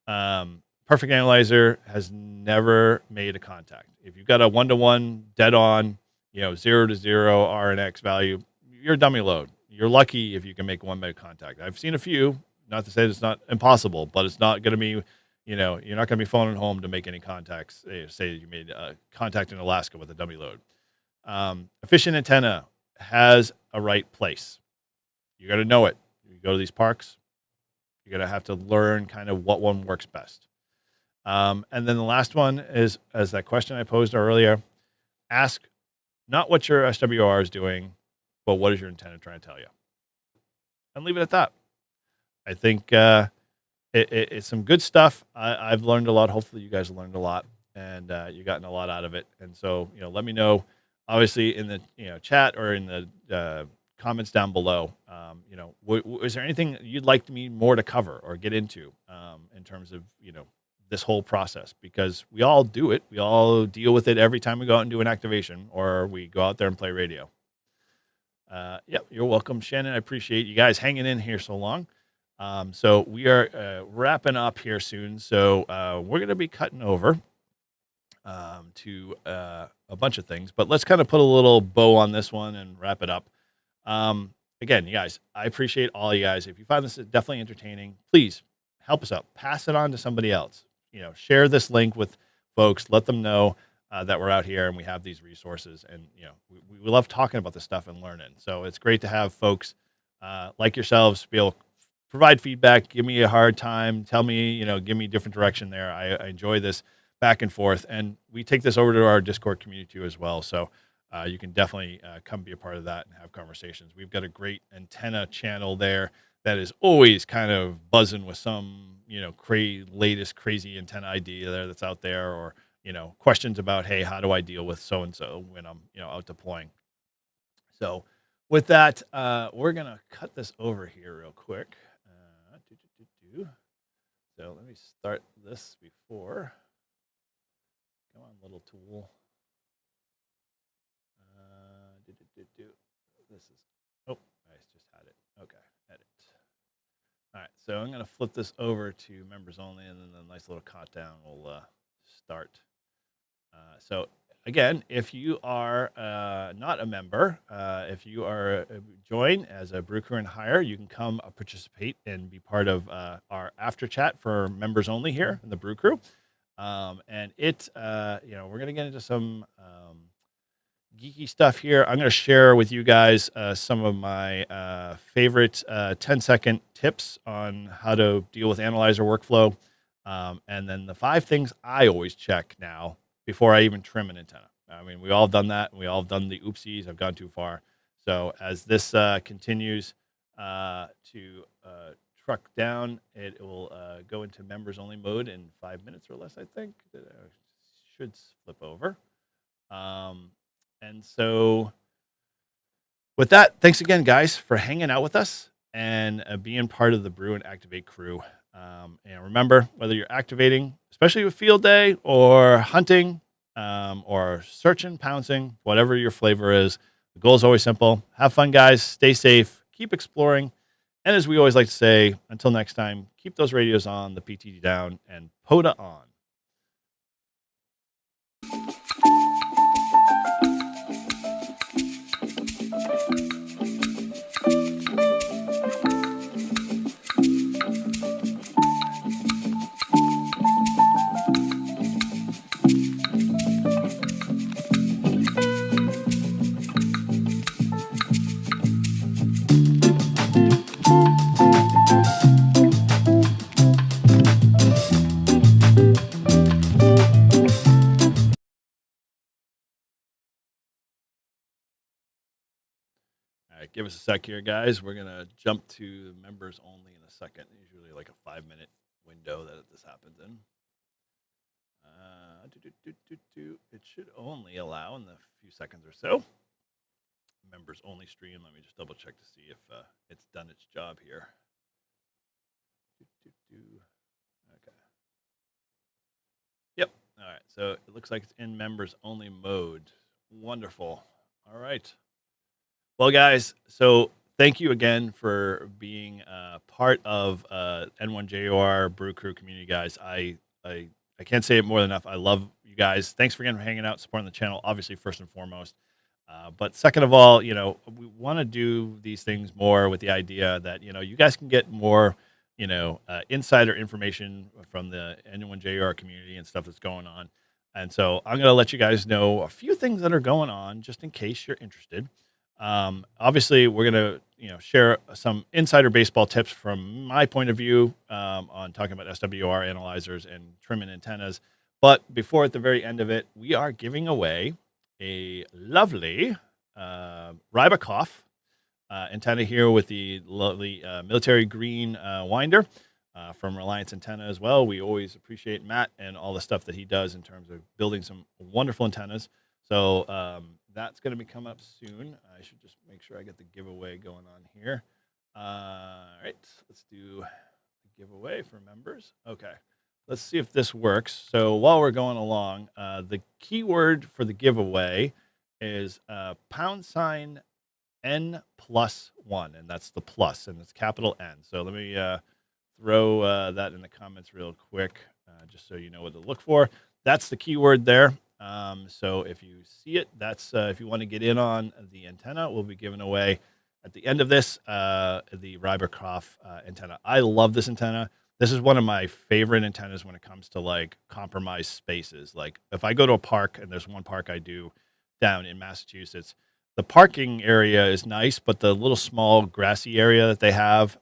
perfect analyzer has never made a contact. If you've got a 1-to-1 dead on, 0 to 0 R and X value, you're a dummy load. You're lucky if you can make one make contact. I've seen a few, not to say that it's not impossible, but it's not going to be, you're not going to be phoning home to make any contacts. Say you made contact in Alaska with a dummy load. Efficient antenna has a right place. You got to know it. You go to these parks, you're going to have to learn kind of what one works best. And then the last one is, as that question I posed earlier, ask not what your SWR is doing, but what is your antenna trying to tell you? And leave it at that. I think it's some good stuff. I've learned a lot. Hopefully you guys learned a lot and you've gotten a lot out of it. And so, let me know, obviously in the, chat or in the comments down below, is there anything you'd like me more to cover or get into in terms of, this whole process? Because we all do it. We all deal with it every time we go out and do an activation or we go out there and play radio. Yep, you're welcome, Shannon. I appreciate you guys hanging in here so long. So we are wrapping up here soon. So we're going to be cutting over to a bunch of things, but let's kind of put a little bow on this one and wrap it up. Again, you guys, I appreciate all you guys. If you find this definitely entertaining, please help us out. Pass it on to somebody else. Share this link with folks. Let them know that we're out here and we have these resources. And, we love talking about this stuff and learning. So it's great to have folks like yourselves be able to provide feedback, give me a hard time, tell me, give me different direction there. I enjoy this back and forth. And we take this over to our Discord community too as well. So you can definitely come be a part of that and have conversations. We've got a great antenna channel there that is always kind of buzzing with some, latest crazy antenna idea there that's out there, or, questions about, hey, how do I deal with so-and-so when I'm, out deploying? So with that, we're going to cut this over here real quick. So let me start this before. Come on, little tool. This is, I just had it. Okay, edit. All right, so I'm going to flip this over to members only, and then the nice little countdown will start. So again, if you are not a member, if you are join as a brew crew and hire, you can come participate and be part of our after chat for members only here in the brew crew. And it, we're going to get into some geeky stuff here. I'm going to share with you guys some of my favorite 10-second tips on how to deal with analyzer workflow. And then the 5 things I always check now before I even trim an antenna. I mean, we all done that. We all have done the oopsies. I've gone too far. So as this continues to truck down, it will go into members only mode in 5 minutes or less, I think. Should flip over. And so with that, thanks again, guys, for hanging out with us and being part of the Brew and Activate crew. And remember, whether you're activating, especially with field day or hunting or searching, pouncing, whatever your flavor is, the goal is always simple. Have fun, guys. Stay safe. Keep exploring. And as we always like to say, until next time, keep those radios on, the PTD down, and POTA on. Give us a sec here, guys. We're going to jump to members only in a second. Usually like a 5-minute window that this happens in. It should only allow in the few seconds or so. Members only stream. Let me just double check to see if it's done its job here. Okay. Yep. All right. So it looks like it's in members only mode. Wonderful. All right. Well, guys, so thank you again for being part of N1JOR Brew Crew community, guys. I can't say it more than enough. I love you guys. Thanks for hanging out, supporting the channel, obviously, first and foremost. But second of all, we want to do these things more with the idea that, you guys can get more, insider information from the N1JR community and stuff that's going on. And so I'm going to let you guys know a few things that are going on just in case you're interested. Obviously, we're going to share some insider baseball tips from my point of view on talking about SWR analyzers and trimming antennas. But before at the very end of it, we are giving away a lovely Rybakoff antenna here with the lovely military green winder from Reliance Antenna as well. We always appreciate Matt and all the stuff that he does in terms of building some wonderful antennas. So that's going to be coming up soon. I should just make sure I get the giveaway going on here. All right, let's do the giveaway for members. Okay, let's see if this works. So while we're going along, the keyword for the giveaway is # N+1, and that's the plus, and it's capital N. So let me throw that in the comments real quick, just so you know what to look for. That's the keyword there. So if you see it, that's if you want to get in on the antenna, we'll be giving away at the end of this the Rybakoff antenna. I love this antenna. This is one of my favorite antennas when it comes to like compromised spaces. Like if I go to a park, and there's one park I do down in Massachusetts, the parking area is nice, but the little small grassy area that they have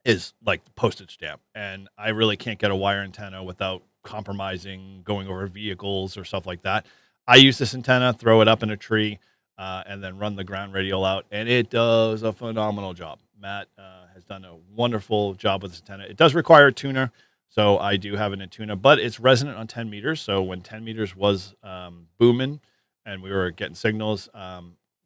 is like the postage stamp. And I really can't get a wire antenna without compromising going over vehicles or stuff like that. I use this antenna, throw it up in a tree, and then run the ground radial out, and it does a phenomenal job. Matt has done a wonderful job with this antenna. It does require a tuner, so I do have an antenna, but it's resonant on 10 meters. So when 10 meters was booming and we were getting signals,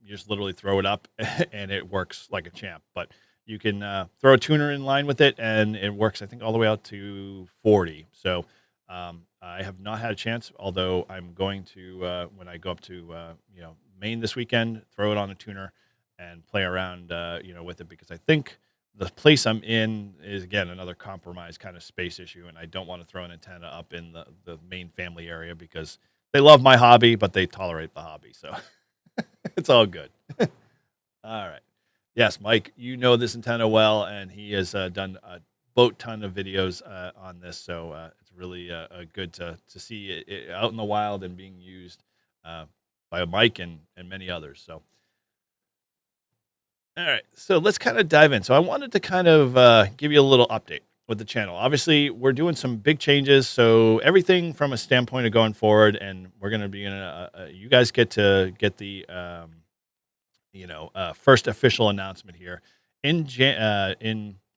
you just literally throw it up and it works like a champ. But you can throw a tuner in line with it, and it works, I think, all the way out to 40. So I have not had a chance, although I'm going to, when I go up to Maine this weekend, throw it on a tuner and play around with it, because I think the place I'm in is, again, another compromised kind of space issue, and I don't want to throw an antenna up in the main family area because they love my hobby, but they tolerate the hobby. So it's all good. All right. Yes, Mike, you know this antenna well, and he has done a boat ton of videos on this. So it's really good to see it out in the wild and being used by Mike and many others. So, all right. So let's kind of dive in. So I wanted to kind of give you a little update with the channel. Obviously, we're doing some big changes. So everything from a standpoint of going forward, and we're going to be in you guys get to get the first official announcement here in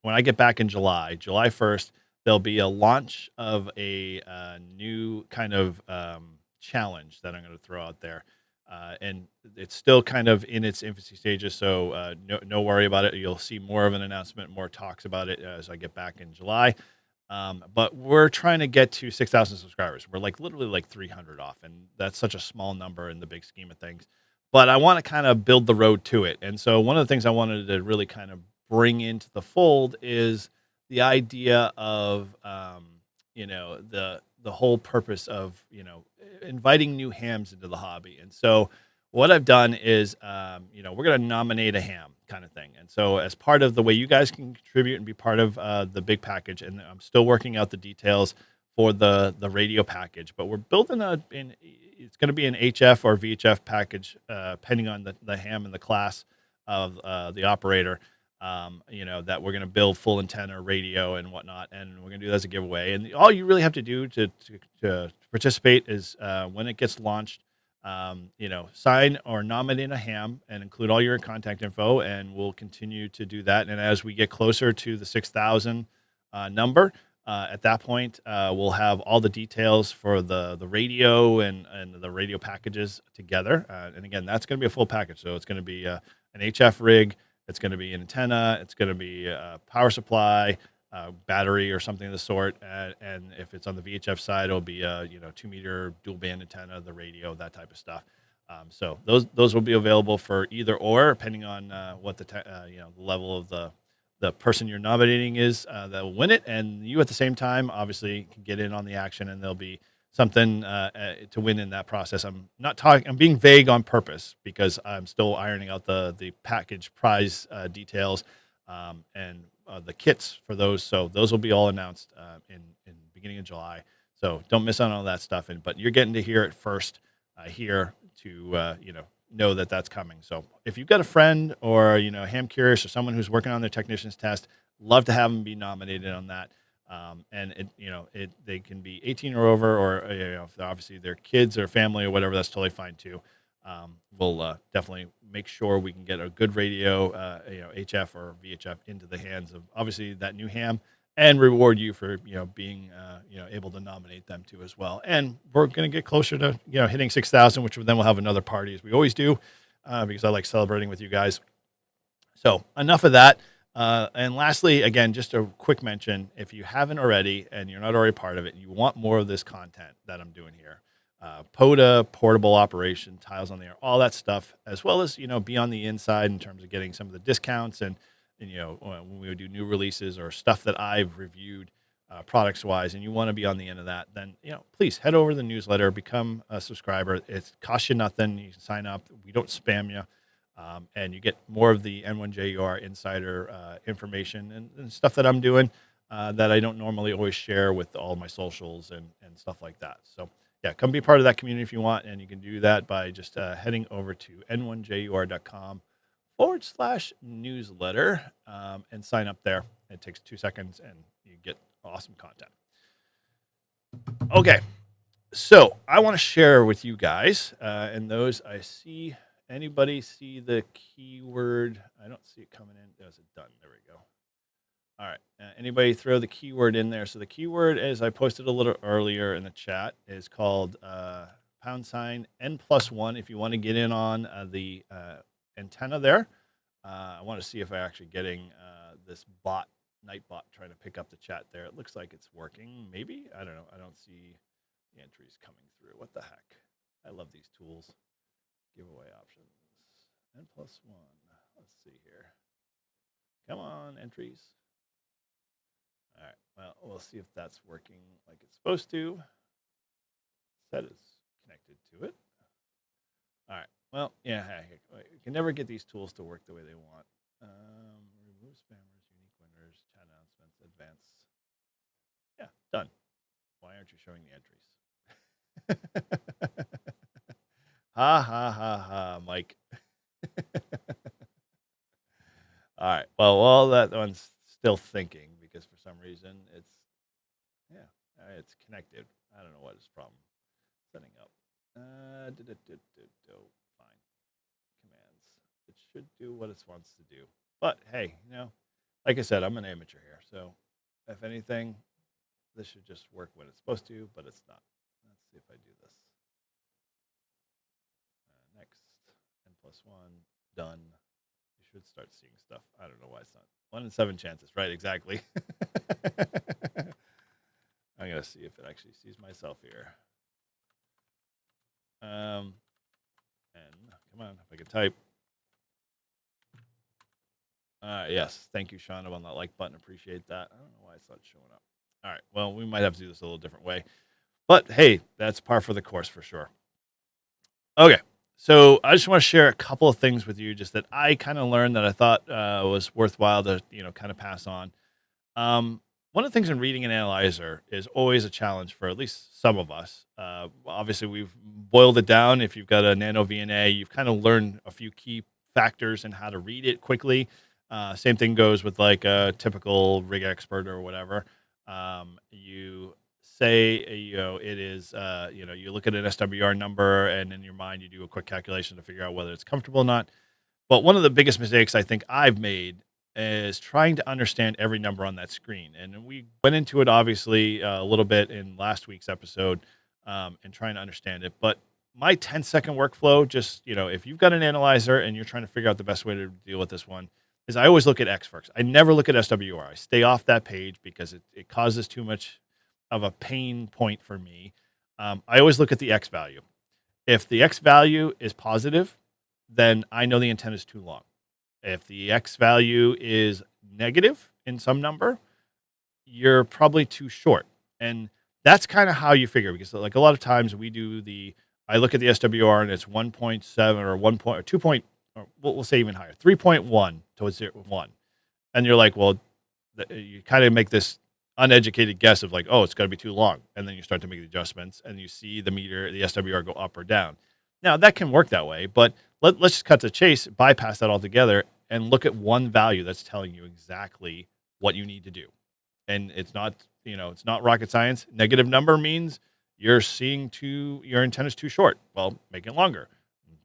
when I get back in July 1st. There'll be a launch of a new kind of challenge that I'm going to throw out there, and it's still kind of in its infancy stages. So no worry about it. You'll see more of an announcement, more talks about it as I get back in July. But we're trying to get to 6,000 subscribers. We're literally like 300 off, and that's such a small number in the big scheme of things. But I want to kind of build the road to it. And so one of the things I wanted to really kind of bring into the fold is the idea of, the whole purpose of, inviting new hams into the hobby. And so what I've done is, we're going to nominate a ham kind of thing. And so as part of the way you guys can contribute and be part of the big package, and I'm still working out the details for the radio package, but we're building it's going to be an HF or VHF package, depending on the ham and the class of the operator, that we're going to build full antenna radio and whatnot. And we're going to do that as a giveaway. And all you really have to do to participate is when it gets launched, sign or nominate a ham and include all your contact info, and we'll continue to do that. And as we get closer to the 6,000 number, at that point, we'll have all the details for the radio and the radio packages together. And again, that's going to be a full package. So it's going to be an HF rig. It's going to be an antenna. It's going to be a power supply, battery, or something of the sort. And if it's on the VHF side, it'll be a 2-meter dual band antenna, the radio, that type of stuff. So those will be available for either or, depending on what the level of the person you're nominating is that will win it. And you at the same time, obviously, can get in on the action, and there'll be something to win in that process. I'm being vague on purpose because I'm still ironing out the package prize details. And the kits for those. So those will be all announced in beginning of July. So don't miss out on all that stuff. But you're getting to hear it first here to know that that's coming. So if you've got a friend or ham curious or someone who's working on their technician's test, love to have them be nominated on that. And they can be 18 or over, or if they're obviously their kids or family or whatever, that's totally fine too. We'll definitely make sure we can get a good radio, HF or VHF into the hands of obviously that new ham, and reward you for being able to nominate them too as well. And we're going to get closer to hitting 6,000, which then we'll have another party as we always do, because I like celebrating with you guys. So enough of that. And lastly, again, just a quick mention, if you haven't already and you're not already part of it, and you want more of this content that I'm doing here, POTA, portable operation, tiles on the air, all that stuff, as well as, be on the inside in terms of getting some of the discounts and when we do new releases or stuff that I've reviewed products wise, and you want to be on the end of that, then, please head over to the newsletter, become a subscriber. It costs you nothing. You can sign up. We don't spam you. And you get more of the N1JUR insider information and stuff that I'm doing that I don't normally always share with all my socials and stuff like that. So yeah, come be part of that community if you want. And you can do that by just heading over to n1jur.com/newsletter and sign up there. It takes 2 seconds and you get awesome content. Okay. So I want to share with you guys and those I see. Anybody see the keyword? I don't see it coming in. Is it done? There we go. All right. Anybody throw the keyword in there? So the keyword, as I posted a little earlier in the chat, is called #N+1. If you want to get in on the antenna there, I want to see if I'm actually getting this night bot trying to pick up the chat there. It looks like it's working. Maybe. I don't know. I don't see the entries coming through. What the heck? I love these tools. Giveaway options. N+1. Let's see here. Come on, entries. All right. Well, we'll see if that's working like it's supposed to. Set is connected to it. All right. Well, yeah. You can never get these tools to work the way they want. Remove spammers, unique winners, chat announcements, advanced. Yeah, done. Why aren't you showing the entries? Ha ha ha ha, Mike. All right. Well, that one's still thinking because for some reason it's connected. I don't know what his problem. Setting up. Fine. Commands. It should do what it wants to do. But hey, like I said, I'm an amateur here, so if anything, this should just work when it's supposed to, but it's not. Let's see if I do this. Next, N+1, done. You should start seeing stuff. I don't know why it's not. 1 in 7 chances. Right, exactly. I'm going to see if it actually sees myself here. And come on, if I can type. Yes, thank you, Sean, on that like button. Appreciate that. I don't know why it's not showing up. All right, well, we might have to do this a little different way. But hey, that's par for the course for sure. Okay. So I just want to share a couple of things with you just that I kind of learned that I thought was worthwhile to, kind of pass on. One of the things in reading an analyzer is always a challenge for at least some of us. Obviously, we've boiled it down. If you've got a nano VNA, you've kind of learned a few key factors and how to read it quickly. Same thing goes with like a typical rig expert or whatever. You say, it is, you look at an SWR number and in your mind you do a quick calculation to figure out whether it's comfortable or not. But one of the biggest mistakes I think I've made is trying to understand every number on that screen. And we went into it obviously a little bit in last week's episode and trying to understand it. But my 10-second workflow, just, if you've got an analyzer and you're trying to figure out the best way to deal with this one, is I always look at XFERX. I never look at SWR. I stay off that page because it causes too much of a pain point for me. I always look at the X value. If the X value is positive, then I know the antenna is too long. If the X value is negative in some number, you're probably too short. And that's kind of how you figure, because like a lot of times I look at the SWR and it's 1.7 or 1 point or 2 point, or we'll say even higher, 3.1 towards 1. And you're like, well, you kind of make this uneducated guess of like, oh, it's got to be too long. And then you start to make the adjustments and you see the meter, the SWR go up or down. Now that can work that way, but let's just cut to the chase, bypass that altogether and look at one value that's telling you exactly what you need to do. And it's not, it's not rocket science. Negative number means you're seeing your antenna's too short. Well, make it longer.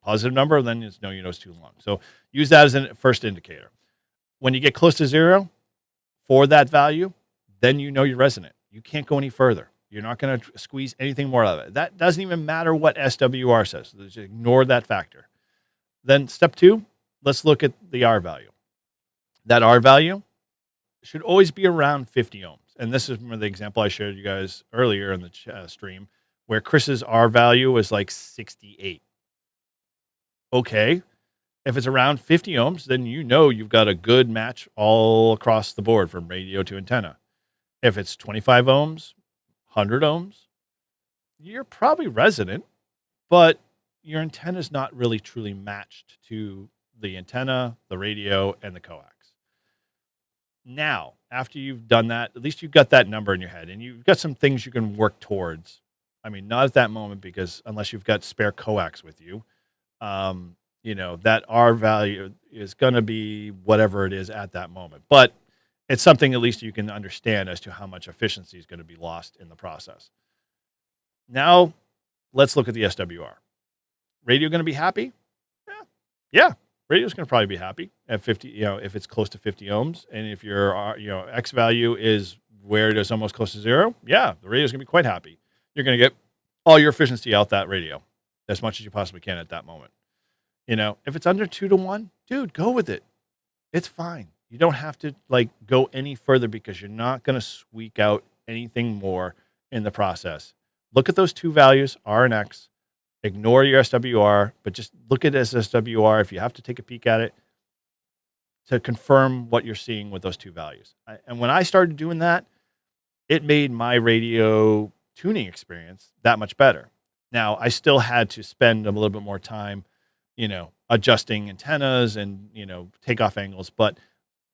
Positive number, then it's it's too long. So use that as a first indicator. When you get close to zero for that value, then you're resonant. You can't go any further. You're not going to squeeze anything more out of it. That doesn't even matter what SWR says. So just ignore that factor. Then step 2, let's look at the R value. That R value should always be around 50 ohms. And this is the example I showed you guys earlier in the stream, where Chris's R value was like 68. Okay. If it's around 50 ohms, then you've got a good match all across the board from radio to antenna. If it's 25 ohms, 100 ohms, you're probably resonant, but your antenna is not really truly matched to the antenna, the radio, and the coax. Now, after you've done that, at least you've got that number in your head, and you've got some things you can work towards. I mean, not at that moment, because unless you've got spare coax with you, that R value is going to be whatever it is at that moment. But it's something at least you can understand as to how much efficiency is going to be lost in the process. Now, let's look at the SWR. Radio going to be happy? Yeah. Radio's going to probably be happy at 50, if it's close to 50 ohms. And if your, X value is where it is almost close to zero, yeah, the radio's going to be quite happy. You're going to get all your efficiency out that radio as much as you possibly can at that moment. If it's under 2 to 1, dude, go with it. It's fine. You don't have to go any further, because you're not going to squeak out anything more in the process. Look at those two values, R and X. Ignore your SWR, but just look at it as SWR if you have to take a peek at it to confirm what you're seeing with those two values. And when I started doing that, it made my radio tuning experience that much better. Now, I still had to spend a little bit more time, adjusting antennas and, takeoff angles. But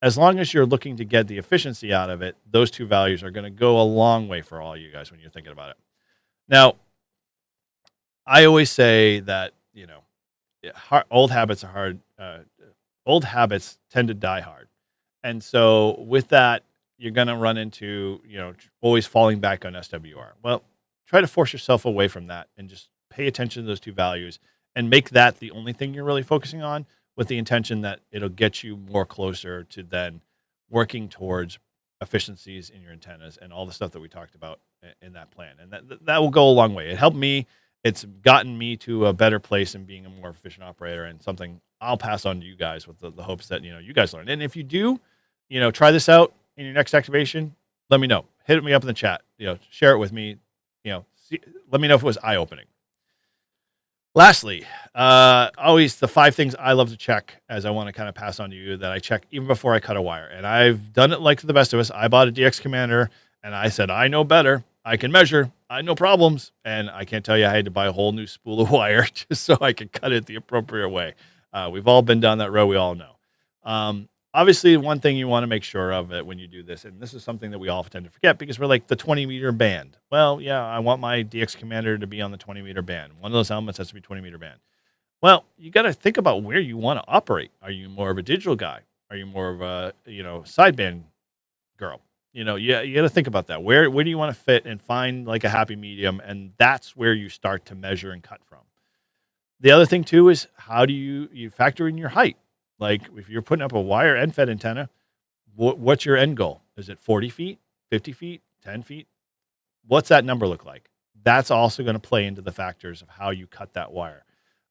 as long as you're looking to get the efficiency out of it, those two values are going to go a long way for all you guys when you're thinking about it. Now, I always say that, old habits are hard. Old habits tend to die hard. And so with that, you're going to run into, always falling back on SWR. Well, try to force yourself away from that and just pay attention to those two values and make that the only thing you're really focusing on, with the intention that it'll get you more closer to then working towards efficiencies in your antennas and all the stuff that we talked about in that plan. And that will go a long way. It helped me. It's gotten me to a better place in being a more efficient operator, and something I'll pass on to you guys with the hopes that, you guys learn. And if you do, try this out in your next activation, let me know. Hit me up in the chat, share it with me, let me know if it was eye-opening. Lastly, always the 5 things I love to check, as I want to kind of pass on to you, that I check even before I cut a wire. And I've done it like the best of us. I bought a DX Commander, and I said, I know better. I can measure. I know problems. And I can't tell you, I had to buy a whole new spool of wire just so I could cut it the appropriate way. We've all been down that road. We all know. Obviously, one thing you want to make sure of it when you do this, and this is something that we all tend to forget, because we're like the 20-meter band. Well, yeah, I want my DX Commander to be on the 20-meter band. One of those elements has to be 20-meter band. Well, you got to think about where you want to operate. Are you more of a digital guy? Are you more of a, sideband girl? You got to think about that. Where do you want to fit and find like a happy medium? And that's where you start to measure and cut from. The other thing too is, how do you factor in your height? Like if you're putting up a wire end fed antenna, what's your end goal? Is it 40 feet, 50 feet, 10 feet? What's that number look like? That's also going to play into the factors of how you cut that wire,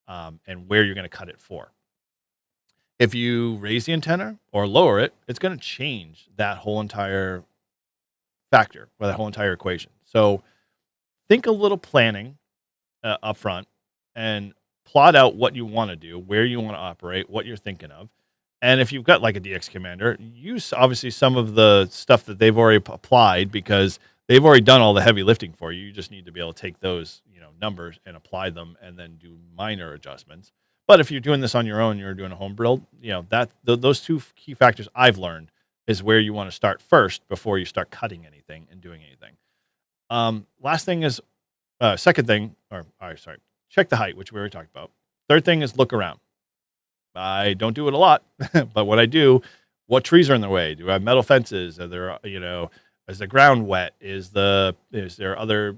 and where you're going to cut it for. If you raise the antenna or lower it, it's going to change that whole entire factor, or that whole entire equation. So think a little planning up front, and plot out what you want to do, where you want to operate, what you're thinking of. And if you've got like a DX Commander, use obviously some of the stuff that they've already applied, because they've already done all the heavy lifting for you. You just need to be able to take those, numbers and apply them, and then do minor adjustments. But if you're doing this on your own, you're doing a home build, those two key factors I've learned is where you want to start first before you start cutting anything and doing anything. Last thing is, second thing, sorry, check the height, which we already talked about. Third thing is look around. I don't do it a lot, but what I do, what trees are in the way? Do I have metal fences? Are there, is the ground wet? Is there other,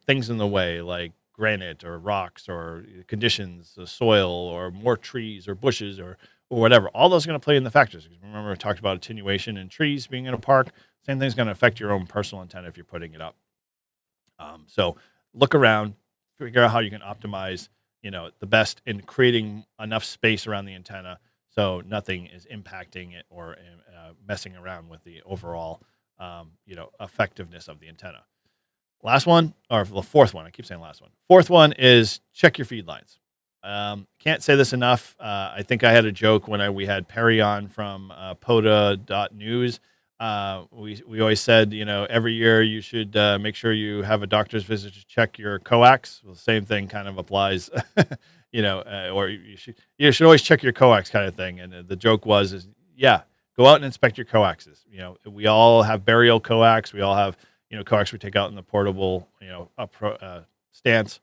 things in the way like granite or rocks or conditions, the soil or more trees or bushes or whatever? All those are going to play in the factors. Remember, I talked about attenuation and trees being in a park. Same thing's going to affect your own personal antenna if you're putting it up. So look around, figure out how you can optimize, the best in creating enough space around the antenna so nothing is impacting it or messing around with the overall, effectiveness of the antenna. Last one, or the fourth one, I keep saying last one. Fourth one is check your feed lines. Can't say this enough. I think I had a joke when we had Perry on from POTA.news. We always said, every year you should make sure you have a doctor's visit to check your coax. Well, the same thing kind of applies, or you should always check your coax kind of thing. And the joke was, go out and inspect your coaxes. We all have burial coax. We all have, coax we take out in the portable, stance.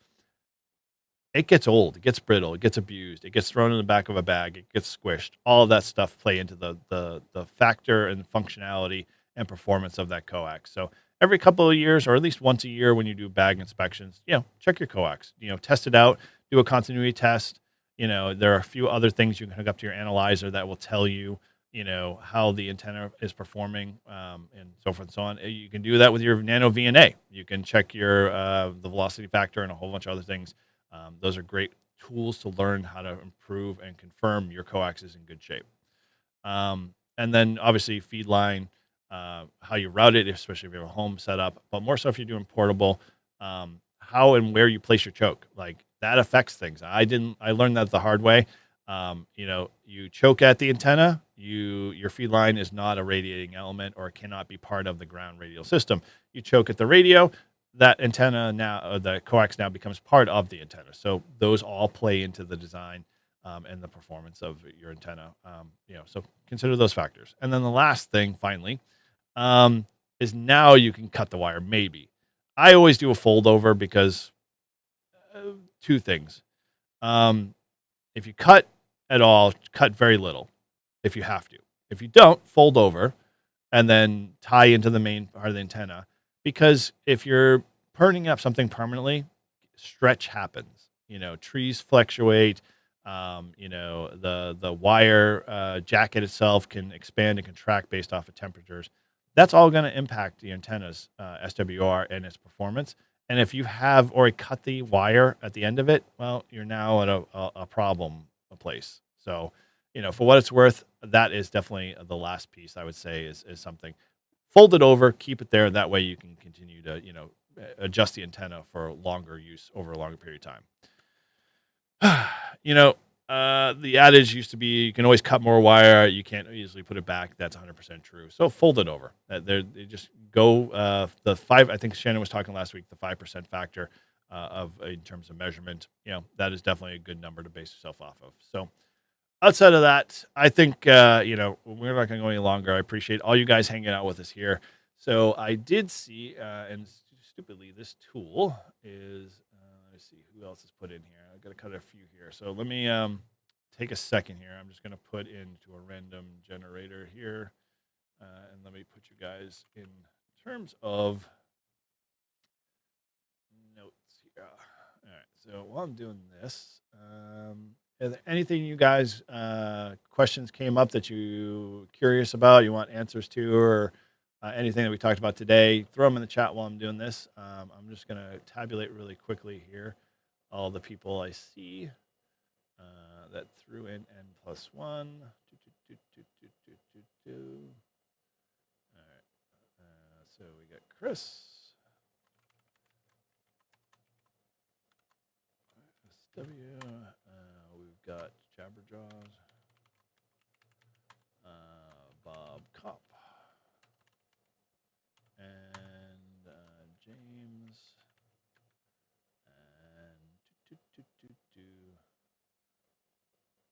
It gets old, it gets brittle, it gets abused, it gets thrown in the back of a bag, it gets squished. All of that stuff play into the factor and functionality and performance of that coax. So every couple of years, or at least once a year when you do bag inspections, check your coax, test it out, do a continuity test. There are a few other things you can hook up to your analyzer that will tell you, how the antenna is performing, and so forth and so on. You can do that with your nano VNA. You can check your the velocity factor and a whole bunch of other things. Those are great tools to learn how to improve and confirm your coax is in good shape. And then obviously feed line, how you route it, especially if you have a home setup, but more so if you're doing portable, how and where you place your choke, like that affects things. I learned that the hard way. You choke at the antenna, your feed line is not a radiating element or cannot be part of the ground radial system. You choke at the radio, that antenna now, the coax now becomes part of the antenna. So those all play into the design and the performance of your antenna. So consider those factors. And then the last thing, finally, is now you can cut the wire. Maybe I always do a fold over because two things. If you cut at all, cut very little. If you have to. If you don't, fold over and then tie into the main part of the antenna. Because if you're purning up something permanently, stretch happens. Trees fluctuate. The wire jacket itself can expand and contract based off of temperatures. That's all going to impact the antenna's SWR and its performance. And if you have already cut the wire at the end of it, well, you're now at a problem place. So, for what it's worth, that is definitely the last piece I would say is something. Fold it over, keep it there. That way you can continue to, adjust the antenna for longer use over a longer period of time. The adage used to be you can always cut more wire. You can't easily put it back. That's 100% true. So fold it over. They just go the 5. I think Shannon was talking last week, the 5% factor in terms of measurement. That is definitely a good number to base yourself off of. So outside of that, I think, we're not going to go any longer. I appreciate all you guys hanging out with us here. So I did see, and stupidly, this tool is, let's see who else is put in here. I've got to cut a few here. So let me take a second here. I'm just going to put into a random generator here. And let me put you guys in terms of notes here. All right. So while I'm doing this, is there anything you guys, questions came up that you curious about, you want answers to, or anything that we talked about today? Throw them in the chat while I'm doing this. I'm just going to tabulate really quickly here all the people I see that threw in N+1. All right. So we got Chris. SW. We've got Jabberjaws. Bob Kopp. And James. And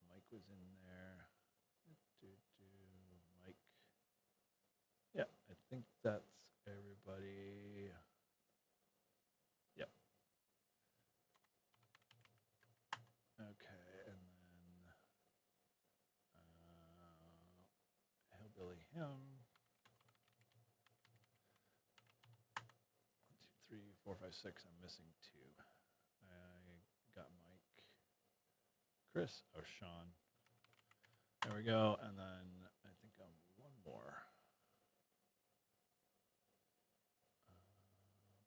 Mike was in there. Mike. him. 1, 2, 3, 4, 5, 6. I'm missing 2. I got Mike, Chris, Sean. There we go. And then I think I'm one more.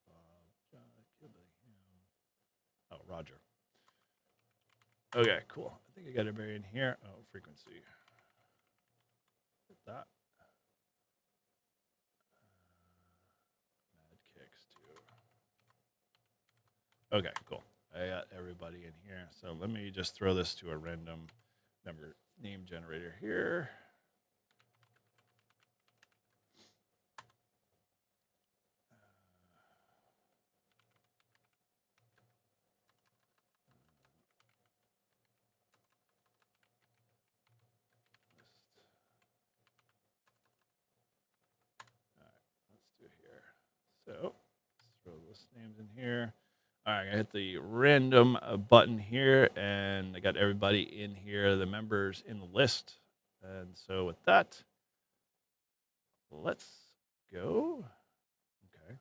Bob, John, Roger. Okay, cool. I think I got everybody in here. Oh, frequency. Hit that. Mad kicks too. Okay, cool. I got everybody in here. So let me just throw this to a random member name generator here. So let's throw list names in here. All right, I hit the random button here, and I got everybody in here, the members in the list. And so with that, let's go. Okay.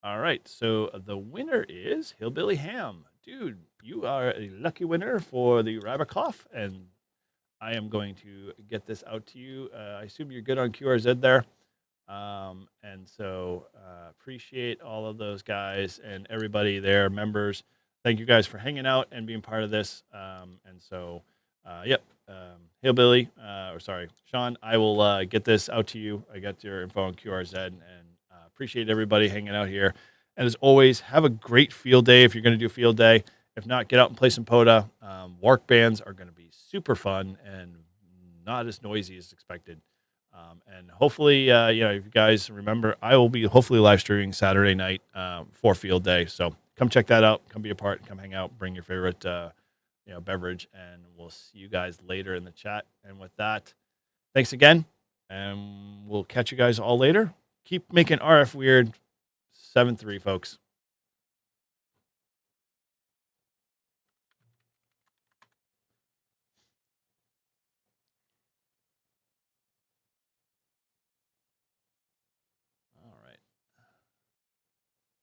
All right, so the winner is Hillbilly Ham. Dude, you are a lucky winner for the Rabbikoff, and I am going to get this out to you. I assume you're good on QRZ there. And so appreciate all of those guys and everybody there, members. Thank you guys for hanging out and being part of this. And so, yep, Hillbilly, or sorry, Sean, I will get this out to you. I got your info on QRZ, and appreciate everybody hanging out here. And as always, have a great field day if you're going to do field day. If not, get out and play some POTA. Wark bands are going to be super fun and not as noisy as expected. And hopefully, if you guys remember, I will be hopefully live streaming Saturday night for field day. So come check that out. Come be a part. Come hang out. Bring your favorite, beverage, and we'll see you guys later in the chat. And with that, thanks again, and we'll catch you guys all later. Keep making RF weird. 7-3, folks.